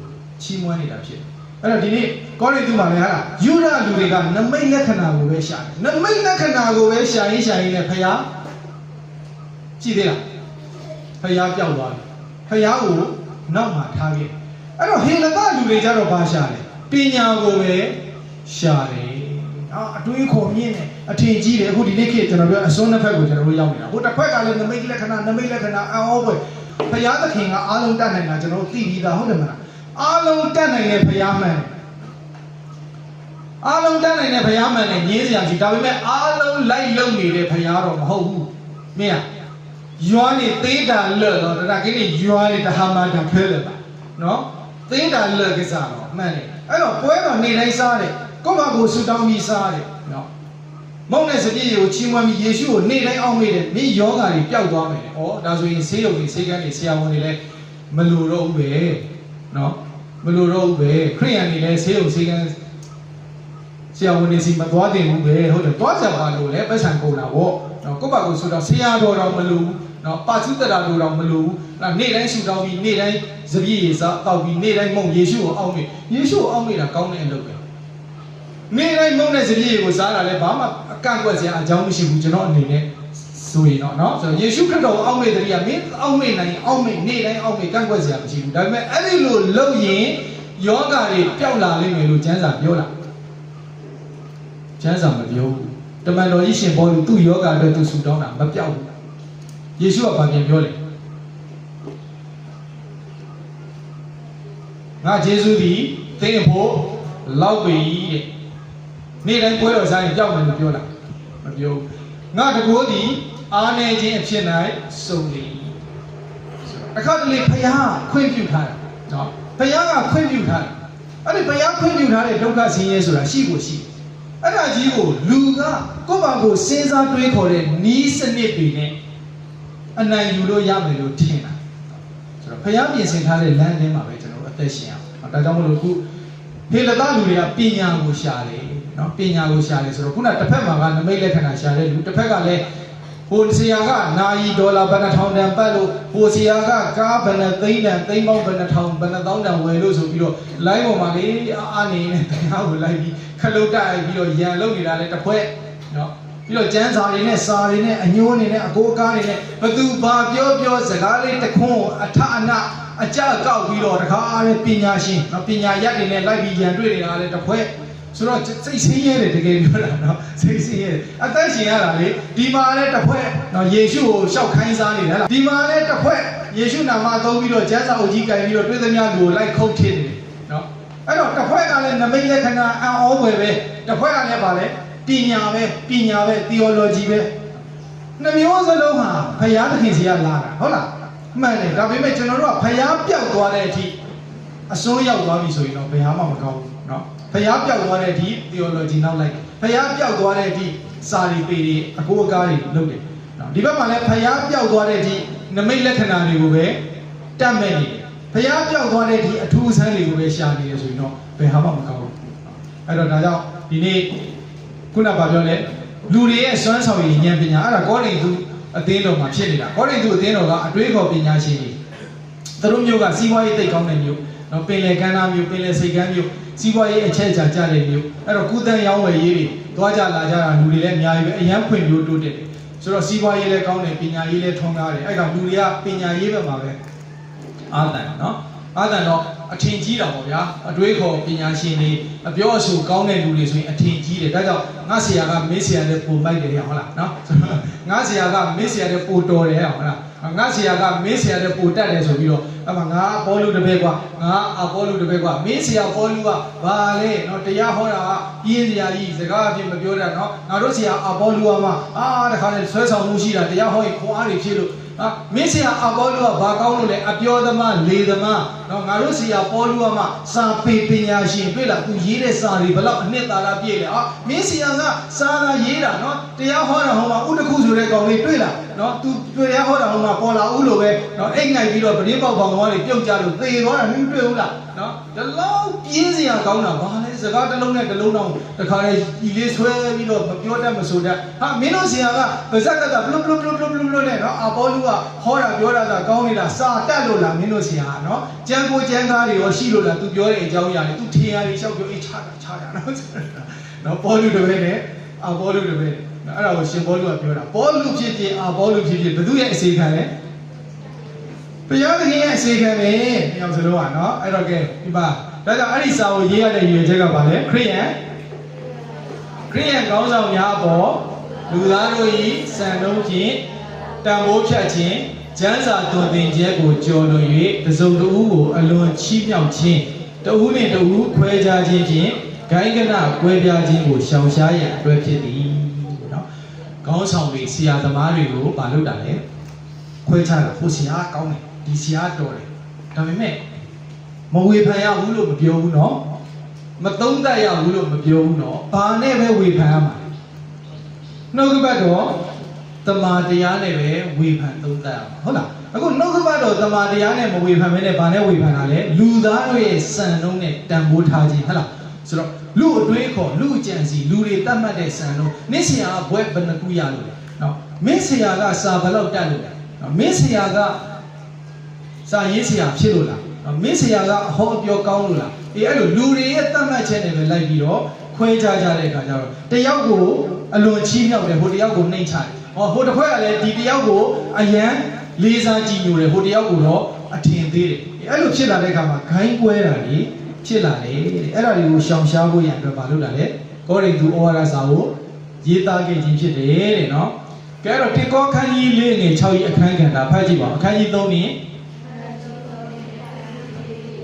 ချီးမွမ်းနေတာဖြစ်အဲ့တော့ဒီနေ့ကောရိန္သုမှာလည်းဟာယူရလူတွေကနမိတ်လက္ခဏာကိုပဲရှာတယ်နမိတ်လက္ခဏာကိုပဲရှာရင်းနဲ့ဘုရားကြည့်သေးလားဘုရားပြောက်သွားတယ်ဘုရားကိုနောက်မှာထားခဲ့အဲ့တော့ဟေလသလူတွေကြတော့ဘာရှာလဲပညာကိုပဲရှာတယ်အတွေးခေါ်မြင့်တယ်အထင်ကြီးတယ်အခုဒီနေ့ခေတ်ကျွန်တော်ပြောအစွန်းနှစ်ဖက်ကိုကျွန်တော်တို့ရောက်နေတာဟိုတစ်ဖက်ကလည်းနမိတ်လက္ခဏာအံ့ဩဖွယ်ဘုရားသခင်ကအားလုံးတတ်နိုင်တာကျွန်တော်သိပြီးသားဟုတ်တယ်မလားအားလုံးတတ်နိုင်တဲ့ဘုရားမှန်အားလုံးတတ်နိုင်တဲ့ဘုရားမှန်နဲ့ညင်းစရာကြီးဒါပေမဲ့အားလုံးလိုက်လုံနေတဲ့ဘုရားတော့မဟုတ်ဘူးမင်းရွာနေသေးတာလွတ်တော့ဒါကိနေရွာနေတဟာမတာဖဲလဲပါနော်သေးတာလွတ်ကိစ္စတော့မှန်တယ်အဲ့တော့ပွဲတော်နေတိုင်းစားတယ်ကိုယ့်ဘာကိုဆူတောင်းပြီးစားတယ်နော်မုံနဲ့စပြည့်ကိုချီးမွမ်းပြီးယေရှုကိုနေတိုင်းအောက်မေ့တယ်မင်းယောဂါတွေပျောက်သွားမယ်။ဩဒါဆိုရင်ဆေးရုံတွေဆေးကန်းတွေဆရာဝန်တွေလည်းမလိုတော့ဘူးပဲ။နော် မလို့တော့ဘူးပဲခရိယန်တွေလည်းဆေးရုံဆေးကန်းဆရာဝန်တွေစီမသွားတင်ဘူးပဲဟုတ်တယ်သွားကြပါလို့လည်းပတ်စံကုန်တာပေါ့နော်ကိုယ့်ဘာကိုဆိုတော့ဆရာတော်တော်မလို့နော်ပါစုတရာတော်တော်မလို့နေ့တိုင်းဆူတောင်းပြီးနေ့တိုင်းစပြည့်ရစားတောက်ပြီးနေ့တိုင်းမုံယေရှုကိုအောက်မေ့ယေရှုကိုအောက်မေ့တာကောင်းတဲ့အလုပ်ပဲနေ့တိုင်းမုံတဲ့စပြည့်ကိုစားတာလည်းဘာမှအကန့်ကွက်စရာအကြောင်းမရှိဘူးကျွန်တော်အနေနဲ့ဆိုရင်တော့နော်ဆိုတော့ယေရှုခရစ်တော်ကိုအောက်မေ့တဲ့တရားမင်းအောက်မေ့နိုင်အောက်မေ့နေ့တိုင်းအောက်မေ့ကန့်ကွက်စရာမရှိဘူးဒါပေမဲ့အဲ့ဒီလိုလုပ်ရင်ယောဂတွေပျောက်လာလိမ့်မယ်လို့ကျမ်းစာပြောတာကျမ်းစာမပြောဘူးတမန်တော်ကြီးရှင်ဘောလူသူ့ယောဂအတွက်သူဆူတောင်းတာမပြောက်ဘူးယေရှုကဘာပြန်ပြောလဲငါယေရှုသည်သင်ဖို့လောက်ပြီတဲ့နေ့တိုင်းပွဲတော်ဆိုင်ကြောက်မယ်လို့ပြောတာမပြောငါတကိုးသည်အားနေခြင်းအဖြစ်၌စုံလေအခါတလေဖယားခွင့်ပြုထားတာနော်ဖယားကခွင့်ပြုထားတယ်အဲ့ဒီဖယားခွင့်ပြုထားတဲ့ဒုက္ခဆင်းရဲဆိုတာရှိကိုရှိအဲ့ဒါကြီးကိုလူကကိုယ့်ဘာကိုစဉ်းစားတွေးခေါ်တဲ့နီးစနစ်တွေနဲ့အနိုင်ယူလို့ရမယ်လို့ထင်တာဆိုတော့ဖယားပြင်ဆင်ထားတဲ့လမ်းထဲမှာပဲကျွန်တော်အသက်ရှင်အောင်ဒါကြောင့်မလို့ခုဟေလသလူတွေကပညာကိုရှာတယ်နော်ပညာကိုရှာတယ်ဆိုတော့ခုနတစ်ဖက်မှာကနမိတ်လက္ခဏာရှာတဲ့လူတစ်ဖက်ကလည်းဟိုဆရာကနာယီဒေါ်လာဘယ်နှထောင်တန်ပတ်လို့ဟိုဆရာကကားဘယ်နှသိန်းတန်သိန်းပေါင်းဘယ်နှထောင်ဘယ်နှသောင်းတန်ဝယ်လို့ဆိုပြီးတော့ live ပေါ်မှာလေအားနေနဲ့တရားကိုလိုက်ပြီးခလုတ်တိုက်ပြီးတော့ရန်လုပ်နေတာလေတစ်ဖွဲ့နော်ပြီးတော့ကျန်းစာတွေနဲ့စာတွေနဲ့အညိုးတွေနဲ့အကိုးကားတွေနဲ့ဘသူဘာပြောစကားလေးတခွန်းအထအနအကြကောက်ပြီးတော့တခါအားနဲ့ပညာရှင်နော်ပညာရက်တွေနဲ့လိုက်ပြီးရန်တွေ့နေတာလေတစ်ဖွဲ့ဆိုတော့စိတ်ဆင်းရဲတယ်တကယ်ပြောတာနော်စိတ်ဆင်းရဲအသက်ရှင်ရတာလေဒီမှာလည်းတစ်ဖွဲ့နော်ယေရှုကိုရှောက်ခိုင်းစားနေတာလားဒီမှာလည်းတစ်ဖွဲ့ယေရှုနာမသုံးပြီးတော့ကျမ်းစာအုပ်ကြီးကင်ပြီးတော့တွေ့သမျှလူကိုလိုက်ခုတ်ထစ်နေတယ်နော်အဲ့တော့တစ်ဖွဲ့ကလည်းနမိတ်လက္ခဏာအံ့ဩဖွယ်ပဲတစ်ဖွဲ့ကလည်းပါလေပညာပဲ theology ပဲနှမျိုးစလုံးဟာဘုရားသခင်စီကလာတာဟုတ်လားမှန်တယ်ဒါပေမဲ့ကျွန်တော်တို့ကဘုရားပြောက်သွားတဲ့အထိအစိုးရောက်သွားပြီဆိုရင်တော့ဘုရားမှမကောင်းဘူးနော်ဘုရားပြောက်သွားတဲ့အထိ theology နောက်လိုက်ဘုရားပြောက်သွားတဲ့အထိစာရီပေတွေအကိုအကားတွေလုပ်တယ်နော်ဒီဘက်မှာလည်းဘုရားပြောက်သွားတဲ့အထိနမိတ်လက္ခဏာတွေကိုပဲတတ်မဲ့နေတယ်ဘုရားပြောက်သွားတဲ့အထိအထူးဆန်းတွေကိုပဲရှာနေရဆိုရင်တော့ဘယ်ဟာမှမကောင်းဘူးအဲ့တော့ဒါကြောင့်ဒီနေ့ခုနကပြောလဲလူတွေရဲ့စွမ်းဆောင်ရည်ဉာဏ်ပညာအဲ့ဒါကောရိန္သုအသင်းတော်မှာဖြစ်နေတာကောရိန္သုအသင်းတော်ကအတွေးခေါ်ပညာရှင်တွေသူတို့မျိုးကစီးပွားရေးသိကောင်းတဲ့မျိုးနော်ပင်လယ်ကမ်းနားမျိုးပင်လယ်စိတ်ကမ်းမျိုးစီးပွားရေးအချက်အချာကျတဲ့မျိုးအဲ့တော့ကုသန်းရောင်းဝယ်ရေးတွေသွားကြလာကြတာလူတွေလည်းအများကြီးပဲအရန်ဖွံ့ဖြိုးတိုးတက်တယ်ဆိုတော့စီးပွားရေးလည်းကောင်းတယ်ပညာရေးလည်းထွန်းကားတယ်အဲ့ကောင်လူတွေကပညာရေးဘက်မှာပဲအားတန်နော်အားတန်တော့အထင်ကြီးတာပေါ့ဗျာအတွေးခေါ်ပညာရှင်တွေအပြောအဆိုကောင်းတဲ့လူတွေဆိုရင်အထင်ကြီးတယ်ဒါကြောင့်ငါဆရာကမင်းဆရာနဲ့ပိုမိုက်တယ်ဟုတ်လားနော်ငါဆရာကမင်းဆရာနဲ့ပိုတော်တယ်ဟုတ်လားငါဆရာကမင်းဆရာနဲ့ပိုတက်တယ်ဆိုပြီးတော့အဲ့မှာငါဘောလူတပည့်ကွာငါအဘောလူတပည့်ကွာမင်းဆရာဘောလူကဘာလဲနော်တရားဟောတာကပြင်းစရာကြီးစကားအဖြစ်မပြောတတ်နော်ငါတို့ဆရာအဘောလူကမှတခါလေဆွဲဆောင်မှုရှိတာတရားဟောရင်ခွန်အားတွေဖြည့်လို့မင်းဆရာအဘောလူကဘာကောင်းလို့လဲအပြောသမားလေသမားနော်ငါတို့ဆရာဘောလူကမှစာပေပညာရှင်တွေ့လားသူရေးတဲ့စာတွေဘလောက်အနှစ်သာရပြည့်လဲမင်းဆရာကစာသာရေးတာနော်တရားဟောတာဟောမှာဥတခုဆိုတဲ့ကောင်လေးတွေ့လားနော်သူတရားဟောတာဟောမှာပေါ်လာဦးလို့ပဲနော်အိတ်နိုင်ပြီးတော့ပရင်းပေါက်ပေါင်သွားတွေပြုတ်ကြလို့သေသွားတာမင်းတွေ့ဘူးလားနော်ဒီလောက်ပြင်းစရာကောင်းတာဘာလဲစကားတစ်လုံးနဲ့တစ်လုံးတော့တခါလေဒီလေးဆွဲပြီးတော့မပြောတတ်မဆိုတတ်မင်းတို့ဆရာကဗဇက်ကပလုတ်နဲ့နော်အဘောလူကဟောတာပြောတာကကောင်းနေတာစာတက်လို့လားမင်းတို့ဆရာကနော်ကြံကိုကြံကားတွေရောရှိလို့လားသူပြောတဲ့အကြောင်းအရာတွေသူထင်ရတွေလျှောက်ပြောအေးချတာနော်ဘောလူတပည့်နဲ့အဘောလူတပည့်အဲ့ဒါကိုရှင်ဘောလူကပြောတာဘောလူဖြစ်ဖြစ်အဘောလူဖြစ်ဖြစ်ဘသူရဲ့အစီခံလဲဘုရားသခင်ရဲ့အစီခံပဲမြောက်စလုံးကနော်အဲ့တော့ကဲဒီပါဒါကြောင့်အဲ့ဒီစာကိုရေးရတဲ့ရည်ရွယ်ချက်ကပါလေခရိယန်ကောင်းဆောင်များအပေါ်လူသားတို့၏စံနှုန်းဖြင့်တန်ဖိုးဖြတ်ခြင်းကျမ်းစာသွန်သင်ခြင်းကိုကြော်လွန်၍တစုံတဦးကိုအလွန်ချီးမြှောက်ခြင်းတဦးနှင့်တဦးခွဲခြားခြင်းဖြင့်ဂိုင်းကနကွဲပြားခြင်းကိုရှောင်ရှားရန်အတွက်ဖြစ်သည်နော်ခေါင်းဆောင်တွေဆရာသမားတွေကိုမလုပ်တာလေခွဲခြားတာဟိုဆရာကောင်းတယ်ဒီဆရာတော်တယ်ဒါပေမဲ့မဝေဖန်ရဘူးလို့မပြောဘူးနော်မသုံးသပ်ရဘူးလို့မပြောဘူးနော်ဘာနဲ့ပဲဝေဖန်ရမှာနှုတ်ကပတ်တော်တမာတရားနဲ့ပဲဝေဖန်သုံးသပ်ရမှာဟုတ်လား အခုနှုတ်ကပတ်တော်တမန်တရားနဲ့မဝေဖန်မဲနဲ့ဗာနဲ့ဝေဖန်တာလေလူသားတို့ရဲ့စံနှုန်းနဲ့တန်ဖိုးထားခြင်းဟုတ်လားဆိုတော့လူအတွေးခေါ်လူအကြံစီလူတွေတတ်မှတ်တဲ့စံနှုန်းနင့်ဆရာကဘွဲ့ဘယ်နှခုရလို့လဲနော်မင်းဆရာကစာဘယ်လောက်တတ်လို့လဲနော်မင်းဆရာကစာရေးဆရာဖြစ်လို့လားနော်မင်းဆရာကအဟောအပြောကောင်းလို့လားအဲ့လိုလူတွေရဲ့တတ်မှတ်ချက်နဲ့ပဲလိုက်ပြီးတော့ခွဲခြားကြတဲ့အခါကျတော့တယောက်ကိုအလွန်ချီးမြှောက်တယ်ဟိုတယောက်ကိုနှိမ့်ချတယ်ဟိုတစ်ခွက်ကလည်းဒီတယောက်ကိုအယံလေးစားကြည်ညိုတယ်ဟိုတယောက်ကိုတော့အထင်သေးတယ်အဲ့လိုဖြစ်လာတဲ့အခါမှာဂိုင်းကွဲတာလေဖြစ်လာတယ်အဲ့ဒါတွေကိုရှောင်ရှားဖို့ရအတွက်မလုပ်တာလေကောရိန္သုဩဝါဒစာကိုရေးသားခဲ့ခြင်းဖြစ်တယ်တဲ့နော်ကဲတော့တေကောခန်းကြီး၄ငယ်6ကြီးအခန်းကဏ္ဍဖတ်ကြည့်ပါဦးအခန်းကြီး3နည်း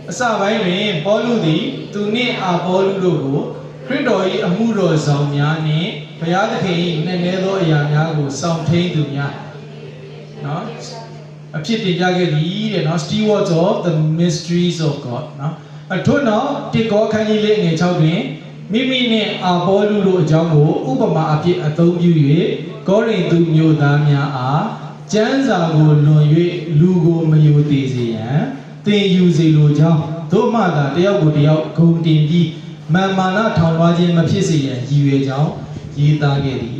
အစပိုင်းတွင်ပေါလုသည်သူနှင့်အာပေါလုတို့ကိုခရစ်တော်၏အမှုတော်ဆောင်များနှင့်ဘုရားသခင်၏နည်းနည်းသောအရာများကိုစောင့်ထိန်သူများနော်အဖြစ်တင်ပြခဲ့သည်တဲ့နော် Stewards of the mysteries of God နော်အထွန်းတော့တေကောခန်းကြီး၄ငယ်6တွင်မိမိနှင့်အာပေါလုတို့အကြောင်းကိုဥပမာအဖြစ်အသုံးပြု၍ကောရိန္သုမြို့သားများအားကျမ်းစာကိုလွန်၍လူကိုမယုံသေးစေရန်သင်ယူစေလိုကြောင်းသို့မှသာတယောက်ကိုတယောက်ဂုဏ်တင်ပြီးမာနထောင်လွှားခြင်းမဖြစ်စေရန်ရည်ရွယ်ကြောင်းရေးသားခဲ့သည်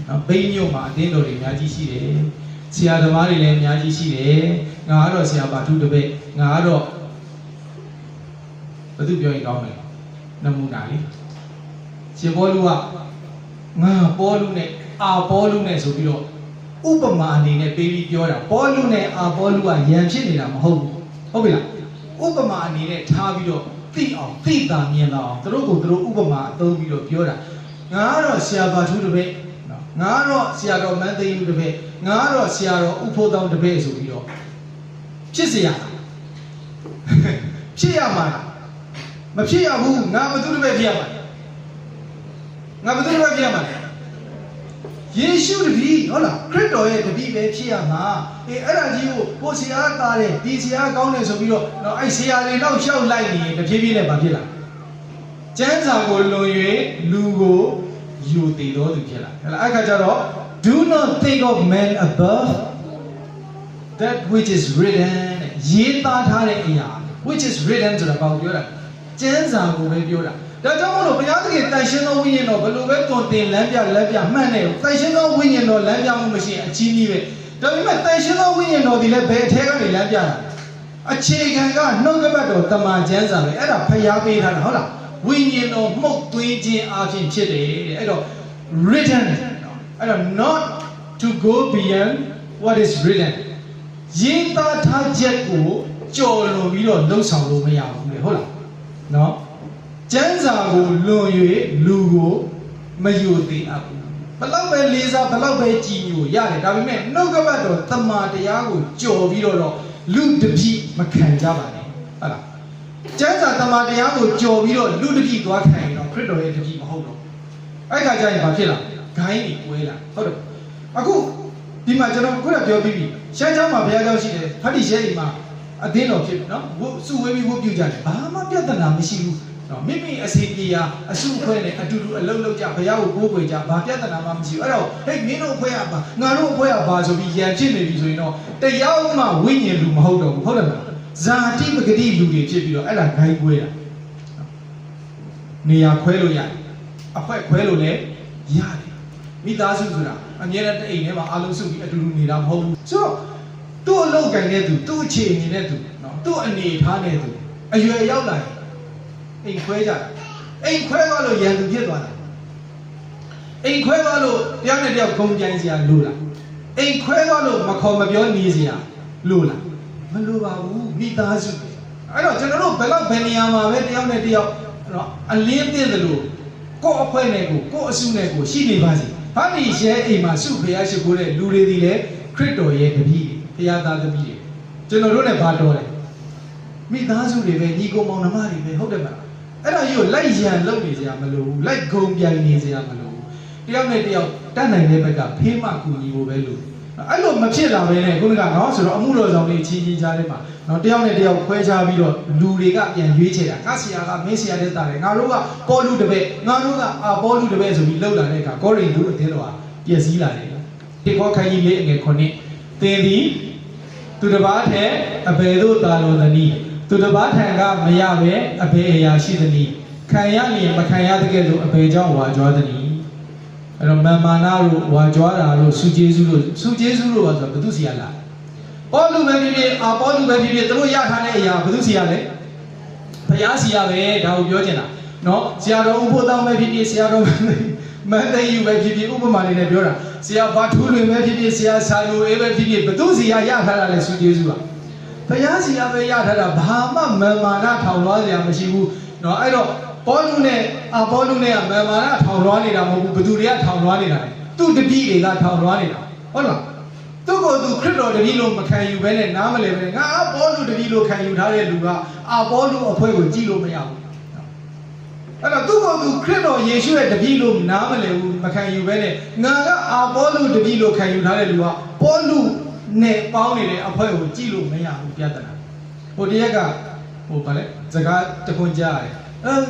နော်ဘိန်းမြို့မှာအသင်းတော်တွေအများကြီးရှိတယ်ဆရာသမားတွေလည်းအများကြီးရှိတယ်ငါကတော့ဆရာပါထုတပည့်ငါကတော့ဘယ်သူပြောရင်ကောင်းလဲနမူနာလေးရှင်ပေါလုကငါပေါလုနဲ့အာပေါလုနဲ့ဆိုပြီးတော့ဥပမာအနေနဲ့ပေးပြီးပြောတာပေါလုနဲ့အာပေါလုကယံဖြစ်နေတာမဟုတ်ဘူးဟုတ်ပြီလားဥပမာအနေနဲ့ထားပြီးတော့သိအောင်သိတာမြင်တာအောင်သူတို့ကိုသူတို့ဥပမာအသုံးပြီးတော့ပြောတာငါကတော့ဆရာပါထုတပည့်နော်ငါကတော့ဆရာတော်မန်းသိန်းတပည့်ငါကတော့ဆရာတော်ဥဖိုးတောင်းတပည့်ဆိုပြီးတော့ဖြစ်စေရဖြစ်ရမှာမဖြစ်ရဘူးငါဘသူတပည့်ဖြစ်ရမှာငါဘသူတပည့်ဖြစ်ရမှာယေရှုတပည့်ဟုတ်လားခရစ်တော်ရဲ့တပည့်ပဲဖြစ်ရမှာအဲ့ဒါကြီးကိုဟိုဆရာသားတယ်ဒီဆရာကောင်းတယ်ဆိုပြီးတော့အဲ့ဆရာတွေတော့ရှောက်လိုက်နေတဖြည်းဖြည်းနဲ့မဖြစ်လာကျမ်းစာကိုလွန်၍လူကိုယူတည်တော်သူဖြစ်လာဟဲ့လားအဲ့ခါကျတော့ do not think of man above that which is written ရေးသားထားတဲ့အရာ which is written ဆိုတာဘာကိုပြောတာကျမ်းစာကိုပဲပြောတာဒါကြောင့်မို့လို့ဘုရားသခင်တန်ရှင်းသောဝိညာဉ်တော်ဘယ်လိုပဲတွင်တင်လမ်းပြမှတ်နေတန်ရှင်းသောဝိညာဉ်တော်လမ်းပြမှုမရှိရင်အကြီးကြီးပဲဒါပေမဲ့တန်ရှင်းသောဝိညာဉ်တော်ဒီလည်းဘယ်အထက်ကနေလမ်းပြတာအခြေခံကနှုတ်ကပတ်တော်တမန်ကျမ်းစာပဲအဲ့ဒါဖျားပေးထားတာဟုတ်လားဝိညာဉ်တော်မှုတ်သွင်းခြင်းအပြင်ဖြစ်တယ်တဲ့အဲ့တော့ written အဲ့တော့ not to go beyond what is written ရေးသားထားချက်ကိုကြော်လွန်ပြီးတော့လှုပ်ဆောင်လို့မရဘူးလေဟုတ်လားနော်ကျမ်းစာကိုလွန်၍လူကိုမယူသေးဘူးဘလောက်ပဲလေးစားဘလောက်ပဲကြည်ညိုရတယ်ဒါပေမဲ့နှုတ်ကပတ်တော်တမန်တရားကိုကြော်ပြီးတော့လူတပည့်မခံကြပါနဲ့ဟုတ်လားကျမ်းစာတမန်တရားကိုကြော်ပြီးတော့လူတပည့်သွားခံရင်တော့ခရစ်တော်ရဲ့တပည့်မဟုတ်တော့အဲ့ခါကျရင်ဘာဖြစ်လာဂိုင်းတွေကွဲလာဟုတ်တယ်အခုဒီမှာကျွန်တော်ခုနပြောပြီးပြီရှမ်းเจ้าမှာဘုရားเจ้าရှိတယ်ဖတ်တိရှဲအိမ်မှာအသင်းတော်ဖြစ်နော်စုဝေးပြီးဝတ်ပြုကြတယ်ဘာမှပြဿနာမရှိဘူးနော်မိမိအစီပြေရာအစုအဖွဲ့နဲ့အတူတူအလုံးလုံးကြဘုရားကိုကိုးကွယ်ကြဘာပြဿနာမှမရှိဘူးအဲ့တော့ဟဲ့မင်းတို့အဖွဲ့ကပါငါတို့အဖွဲ့ကပါဆိုပြီးရန်ဖြစ်နေပြီဆိုရင်တော့တရားမှဝိညာဉ်လူမဟုတ်တော့ဘူးဟုတ်တယ်မလားဇာတိပဂတိလူတွေဖြစ်ပြီးတော့အဲ့ဒါဂိုင်းကွဲတာနေရာခွဲလို့ရတယ်အဖွဲ့ခွဲလို့လည်းရတယ်မိသားစုဆိုတာအမြဲတမ်းအိမ်ထဲမှာအားလုံးစုပြီးအတူတူနေတာမဟုတ်ဘူးဆိုတော့သူ့အလုပ်ကိုင်တဲ့သူသူ့အခြေအနေနဲ့သူနော်သူ့အနေထားနဲ့သူအရွယ်ရောက်လာရင်အိမ်ခွဲကြတယ်အိမ်ခွဲသွားလို့ရန်သူဖြစ်သွားတယ်အိမ်ခွဲသွားလို့တရားနဲ့တရားဂုံပြိုင်စရာလိုလားအိမ်ခွဲသွားလို့မခေါ်မပြောနေစရာလိုလားမလိုပါဘူးမိသားစုအဲ့တော့ကျွန်တော်တို့ဘယ်လောက်ဘယ်နေရာမှာပဲတရားနဲ့တရားနော်အလင်းသိတယ်လို့ကိုယ့်အဖွဲ့နဲ့ကိုယ့်အစုနဲ့ကိုရှိနေပါစေဘာလို့ရဲအိမ်မှာစုဖျားရှိခိုးတဲ့လူတွေဒီလေခရစ်တော်ရဲ့တပည့်ဖျားသားတပည့်တွေကျွန်တော်တို့နဲ့ဘာတော်လဲမိသားစုတွေပဲညီကိုမောင်နှမတွေပဲဟုတ်တယ်မလားအဲ့ဒါကြီးကိုလိုက်ရန်လုပ်နေစရာမလိုဘူးလိုက်ဂုံပြိုင်နေစရာမလိုဘူးတယောက်နဲ့တယောက်တတ်နိုင်တဲ့ဘက်ကဖေးမကူညီဖို့ပဲလို့အဲ့လိုမဖြစ်လာဘဲနဲ့ခုနကနော်ဆိုတော့အမှုတော်ဆောင်တွေချင်းချင်းကြားထဲမှာနော်တယောက်နဲ့တယောက်ခွဲခြားပြီးတော့လူတွေကပြန်ရွေးချယ်တာငါဆရာကမင်းဆရာတဲ့တာတယ်ငါတို့ကပေါလုတပည့်ငါတို့ကအာပေါလုတပည့်ဆိုပြီးလှုပ်လာတဲ့အခါကောရိန္သုအသင်းတော်ကပျက်စီးလာတယ်ဒီကောခိုင်းကြီးလေးအငယ်9သင်သည် သင်သည် ယေရှုခရစ်တော်၏တန်ဖိုးတော်ကိုနားလည်၍ ကိုယ်တော်၏အ သူတစ်ပါးထဲအဘယ်သို့တာလို့သနည်းသူတစ်ပါးထံကမရပဲအဘယ်အရာရှိသနည်းခံရလျင်မခံရတဲ့ကဲ့သို့အဘယ်ကြောင့်ဝါကြွားသနည်းအဲ့တော့မာမာနာတို့ဝါကြွားတာတို့စုကျေးဇူးတို့စုကျေးဇူးတို့ဆိုတော့ဘုသူစီရလားပေါလုပဲဖြစ်ဖြစ်ပေါလုပဲဖြစ်ဖြစ်သူတို့ရထားတဲ့အရာဘုသူစီရလဲဘုရားစီရပဲဒါကိုပြောချင်တာနော်ဆရာတော်ဥပ္ပတောင်းပဲဖြစ်ဖြစ်ဆရာတော်မန်သိယူပဲဖြစ်ဖြစ်ဥပမာလေးနဲ့ပြောတာဆရာဘာထူးလွင်ပဲဖြစ်ဖြစ်ဆရာဆာလိုအေးပဲဖြစ်ဖြစ်ဘသူစီရရထားတာလဲစုကျေးဇူးပါဘုရားစီရပဲရထားတာဘာမှမာနထောင်လွှားစရာမရှိဘူးနော်အဲ့တော့ပေါလုနဲ့ပေါလုနဲ့ကမာနထောင်လွှားနေတာမဟုတ်ဘူးဘသူတွေကထောင်လွှားနေတာလေသူတပည့်တွေကထောင်လွှားနေတာဟုတ်လားသူ့ကိုယ်သူခရစ်တော်တပည့်လို့မခံယူဘဲနဲ့နားမလည်ဘဲနဲ့ငါပေါလုတပည့်လို့ခံယူထားတဲ့လူကပေါလုအဖွဲကိုကြည့်လို့မရဘူးအဲ့တော့သူ့ကိုယ်သူခရစ်တော်ယေရှုရဲ့တပည့်လို့နားမလည်ဘူးမခံယူဘဲနဲ့ငါကပေါလုတပည့်လို့ခံယူထားတဲ့လူကပေါလုနဲ့ပေါင်းနေတဲ့အဖွဲကိုကြည့်လို့မရဘူးပြဿနာဟိုတရက်ကဟိုဗာလဲစကားတခွန်းကြားတယ်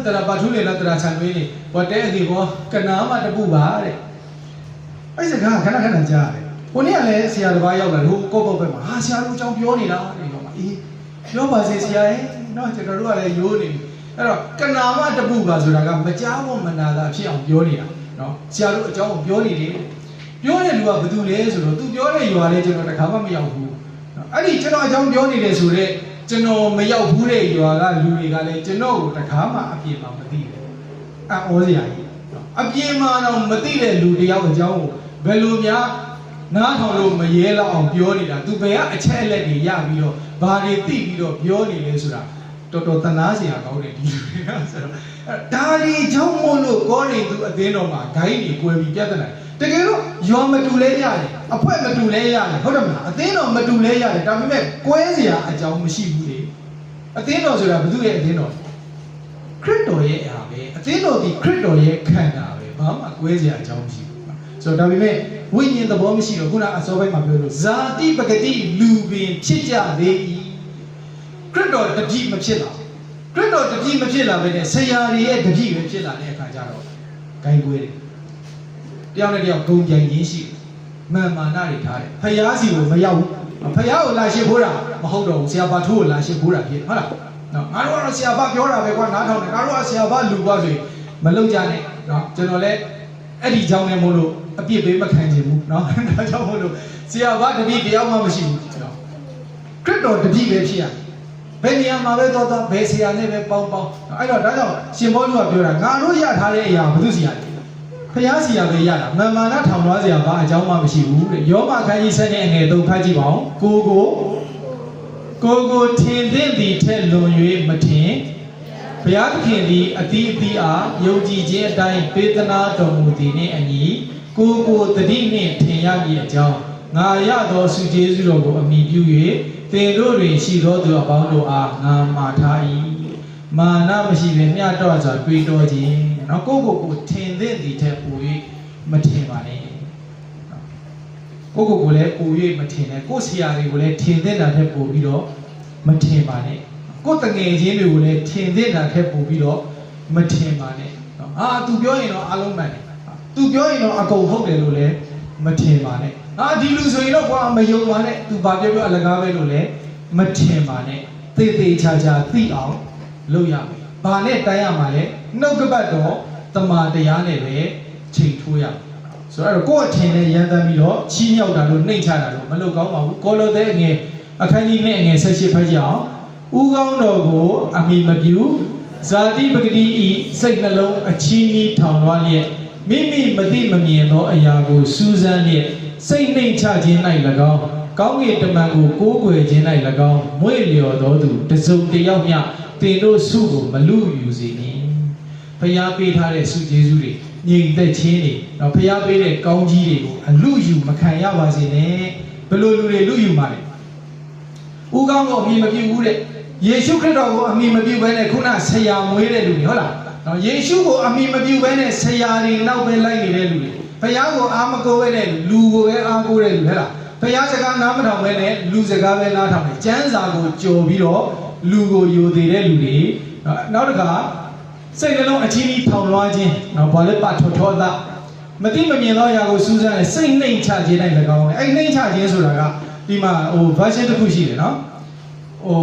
တရာပါထူးလေလားတရာချန်ဝေးနေဘောတဲအကေဘောကနာမတပုပါတဲ့အဲ့စကားခဏခဏကြားတယ်ကိုနေ့ကလည်းဆရာတစ်ပါးရောက်လာလို့ကော့ပေါက်ပဲမှာဟာဆရာတို့အကြောင်းပြောနေတာတဲ့တော့အေးပြောပါစေဆရာရဲ့နော်ကျွန်တော်တို့ကလည်းရိုးနေပြီအဲ့တော့ကနာမတပုပါဆိုတာကမကြားဖို့မနာတာဖြစ်အောင်ပြောနေတာနော်ဆရာတို့အကြောင်းကိုပြောနေတယ်ပြောတဲ့လူကဘာတူလဲဆိုတော့သူပြောတဲ့ရွာလေးကျွန်တော်တခါမှမရောက်ဘူးနော်အဲ့ဒီကျွန်တော်အကြောင်းပြောနေတယ်ဆိုတော့ကျွန်တော်မရောက်ဘူးတဲ့ရွာကလူတွေကလည်းကျွန်တော်ကိုတခါမှအပြည့်မှမသိဘူး။အော်စရာကြီး။အပြည့်မှတော့မသိတဲ့လူတယောက်အကြောင်းကိုဘယ်လိုများနားထောင်လို့မရဲလောက်အောင်ပြောနေတာသူဘယ်ကအချက်အလက်တွေရပြီးတော့ဘာတွေသိပြီးတော့ပြောနေလဲဆိုတာတော်တော်သနာစရာကောင်းတယ်ဒီလူတွေကဆိုတော့ဒါဒီကြောင့်မို့လို့ကောနေသူအသင်းတော်မှာဂိုင်းတွေကွဲပြီးပြဿနာတကယ်တော့ရောမတူလဲရတယ်အဖွဲမတူလဲရတယ်ဟုတ်တယ်မလားအသင်းတော်မတူလဲရတယ်ဒါပေမဲ့ကွဲစရာအကြောင်းမရှိဘူးလေအသင်းတော်ဆိုတာဘုသူရဲ့အသင်းတော်ခရစ်တော်ရဲ့အားပဲအသင်းတော်ဒီခရစ်တော်ရဲ့ခန္ဓာပဲဘာမှကွဲစရာအကြောင်းမရှိဘူးဆိုတော့ဒါပေမဲ့ဝိညာဉ်သဘောမရှိတော့ခုနအစောပိုင်းမှာပြောလို့ဇာတိပဂတိလူပင်ဖြစ်ကြသေး၏ခရစ်တော်တတိမဖြစ်လာခရစ်တော်တတိမဖြစ်လာပဲနဲ့ဆရာတွေရဲ့တတိပဲဖြစ်လာတဲ့အခါကျတော့ဂိုင်းကွဲတယ်တယောက်နဲ့တယောက်ဂုံကြိုင်ရင်းရှိမာနတွေထားတယ်ဖျားစီကိုမရောက်ဘူးဖျားကိုလာရှင်းဖို့တာမဟုတ်တော့ဘူးဆရာဘာထိုးကိုလာရှင်းဖို့တာဖြစ်ဟုတ်လားနော်ငါတို့ကတော့ဆရာဘာပြောတာပဲကွာနားထောင်တယ်ငါတို့ကဆရာဘာလူကွာဆိုရင်မလုပ်ကြနဲ့နော်ကျွန်တော်လည်းအဲ့ဒီကြောင့်လည်းမို့လို့အပြစ်ပေးမခံချင်ဘူးနော်ဒါကြောင့်မို့လို့ဆရာဘာတပည့်တယောက်မှမရှိဘူးနော်ခရစ်တော်တပည့်ပဲဖြစ်ရဘယ်နေရာမှာပဲတော့ဘယ်ဆရာနဲ့ပဲပေါင်းအဲ့တော့ဒါကြောင့်ရှင်ဘောလူကပြောတာငါတို့ရထားတဲ့အရာဘုသူစီရတယ်ဖျားစီရပဲရတာမာနထောင်လွှားစရာဘာအကြောင်းမှမရှိဘူးတဲ့ယောမခန်းကြီးဆက်တဲ့အငယ်3ဖတ်ကြည့်ပါဦးကိုထင်သင့်သည်ထက်လွန်၍မထင်ဘုရားသခင်သည်အသီးအသီးအားယုံကြည်ခြင်းအတိုင်းပေးသနာတော်မူသည်နှင့်အညီကိုတတိနှင့်ထင်ရမည်အကြောင်းငါရသောဆုကျေးဇူးတော်ကိုအမိပြု၍သင်တို့တွင်ရှိသောသူအပေါင်းတို့အားငါမှာထား၏မာနမရှိဘဲမျှတော့စွာတွေးတောခြင်းနော်ကိုထင်သင့်သည်ထက်ပို၍မထင်ပါနဲ့ကိုလည်းပို၍မထင်နဲ့ကိုဆရာတွေကိုလည်းထင်သင့်တာထက်ပိုပြီးတော့မထင်ပါနဲ့ကိုတငယ်ချင်းတွေကိုလည်းထင်သင့်တာထက်ပိုပြီးတော့မထင်ပါနဲ့နော်သူပြောရင်တော့အလုံးမှန်တယ်သူပြောရင်တော့အကုန်ဟုတ်တယ်လို့လည်းမထင်ပါနဲ့ဒီလူဆိုရင်တော့ကွာမယုံပါနဲ့သူဘာပြောအလကားပဲလို့လည်းမထင်ပါနဲ့သေသေးချာချာသိအောင်လုပ်ရမယ်ဘာနဲ့တိုင်းရမှာလဲနှုတ်ကပတ်တော်တမာတရားနဲ့ပဲချိန်ထိုးရမယ်ဆိုတော့ကိုယ့်အထင်နဲ့ရန်တမ်းပြီးတော့ချီးမြှောက်တာလို့နှိမ့်ချတာလို့မလုပ်ကောင်းပါဘူးကိုလိုတဲ့အငယ်အခန်းကြီးနဲ့အငယ်18ဖတ်ကြအောင်ဥကောင်းတော်ကိုအမိမပြုဇာတိပဂတိဤစိတ်နှလုံးအချီးနှီးထောင်လွှားလျက်မိမိမသိမမြင်သောအရာကိုစူးစမ်းလျက်စိတ်နှိမ့်ချခြင်း၌၎င်းကောင်းကင်တမန်ကိုကိုးကွယ်ခြင်း၌၎င်းမွေ့လျော်သောသူတစုံတစ်ယောက်မျှသင်တို့ဆုကိုမလူယူစေနှင့်ဖျားပေးထားတဲ့ဆုကျေးဇူးတွေညင်သက်ခြင်းတွေတော့ဖျားပေးတဲ့ကောင်းကြီးတွေကိုအလူယူမခံရပါစေနဲ့ဘယ်လိုလူတွေလူယူမှာလဲဦးကောင်းကိုအမိမပြုဘူးတဲ့ယေရှုခရစ်တော်ကိုအမိမပြုဘဲနဲ့ခုနဆရာမွေးတဲ့လူတွေဟုတ်လားနော်ယေရှုကိုအမိမပြုဘဲနဲ့ဆရာတွေနောက်ပဲလိုက်နေတဲ့လူတွေဖျားကိုအားမကိုးဘဲနဲ့လူကိုပဲအားကိုးတဲ့လူဟဲ့လားဖျားစကားနားမထောင်ဘဲနဲ့လူစကားပဲနားထောင်တယ်ကျမ်းစာကိုကြော်ပြီးတော့လူကိုယိုသေးတဲ့လူတွေနောက်တစ်ခါစိတ်နှလုံးအချီးနှီးထောင်လွှားခြင်းနော်ဘာလဲပါထောသားမသိမမြင်သောအရာကိုစူးစမ်းတယ်စိတ်နှိမ့်ချခြင်း၌၎င်းလေအဲ့နှိမ့်ချခြင်းဆိုတာက ဒီမှာဟို version တစ်ခုရှိတယ်နော်ဟို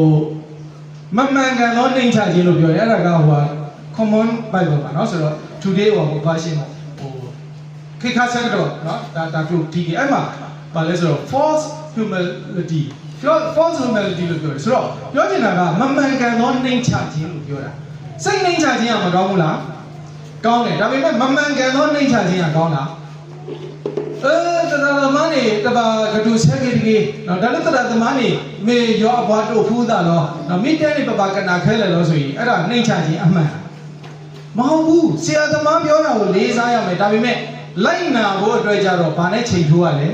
မမှန်ကန်သောနှိမ့်ချခြင်းလို့ပြောတယ်အဲ့ဒါကဟို common bible ပါနော်ဆိုတော့ today ဟို version ဟိုခေတ်ခါဆက်တော့နော်ဒါပြုဒီအဲ့မှာဘာလဲဆိုတော့ false humility false humility လို့ပြောတယ်ဆိုတော့ပြောချင်တာကမမှန်ကန်သောနှိမ့်ချခြင်းလို့ပြောတာစိတ်နှိမ့်ချခြင်းကမကောင်းဘူးလားကောင်းတယ်ဒါပေမဲ့မမှန်ကန်သောနှိမ့်ချခြင်းကကောင်းလားတရားသမားနေတပါကတူဆက်ကြီးကြီးနော်ဒါလည်းတရားသမားနေမေရောအဘွားတို့ဖူးတာတော့နော်မိတဲနေပပကနာခဲလဲလို့ဆိုရင်အဲ့ဒါနှိမ့်ချခြင်းအမှန်မဟုတ်ဘူးဆရာသမားပြောတာကိုလေးစားရမယ်ဒါပေမဲ့လိုက်နာဖို့အတွက်ကြတော့ဘာနဲ့ချိန်ထိုးရလဲ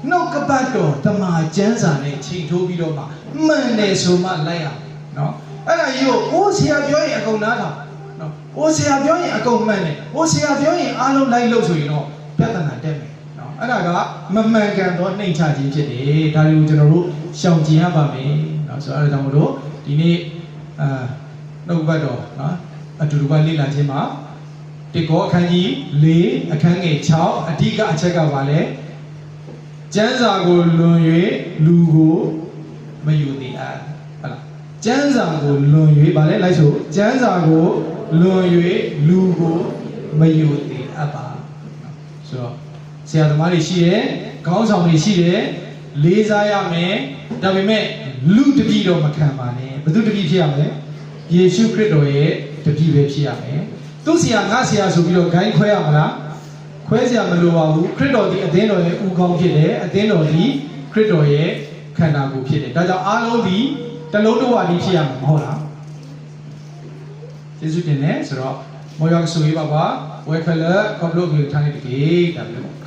နှုတ်ကပတ်တော်တမန်ကျမ်းစာနဲ့ချိန်ထိုးပြီးတော့မှမှန်တယ်ဆိုမှလိုက်ရမယ်နော်အဲ့ဒါကြီးကိုအိုးဆရာပြောရင်အကုန်နားထောင်နော်အိုးဆရာပြောရင်အကုန်မှန်တယ်အိုးဆရာပြောရင်အားလုံးလိုက်လို့ဆိုရင်တော့ပြဿနာတက်မယ်နော်အဲ့ဒါကမမှန်ကန်သောနှိမ့်ချခြင်းဖြစ်တယ်ဒါတွေကိုကျွန်တော်တို့ရှောင်ကျဉ်ရပါမယ်နော်ဆိုတော့အဲ့ဒါကြောင့်မလို့ဒီနေ့နှုတ်ကပတ်တော်နော်အတူတူကလေ့လာခြင်းမှာတေကောအခန်းကြီး4အခန်းငယ်6အဓိကအချက်ကပါလဲကျမ်းစာကိုလွန်၍လူကိုမယူသေးအပ်ဟုတ်လားကျမ်းစာကိုလွန်၍ဗာလဲလိုက်ဆိုကျမ်းစာကိုလွန်၍လူကိုမယူသေးအပ်ပါဆိုတော့ဆရာသမားတွေရှိတယ်ခေါင်းဆောင်တွေရှိတယ်လေးစားရမယ်ဒါပေမဲ့လူတပည့်တော့မခံပါနဲ့ဘယ်သူတပည့်ဖြစ်ရမလဲယေရှုခရစ်တော်ရဲ့တပည့်ပဲဖြစ်ရမယ်သူဆရာငါဆရာဆိုပြီးတော့ဂိုင်းခွဲရမလားခွဲစရာမလိုပါဘူးခရစ်တော်ဒီအသင်းတော်ရဲ့ဥကောင်းဖြစ်တယ်အသင်းတော်ဒီခရစ်တော်ရဲ့ခန္ဓာကိုယ်ဖြစ်တယ်ဒါကြောင့်အားလုံးဒီတလုံးတဝါဒီဖြစ်ရမှာမဟုတ်လားယေရှုတင်တယ်ဆိုတော့မောရကဆိုရေးပါပါဝဲခလကောဘလို့ပြီးထားနေတကေဒါပဲလို့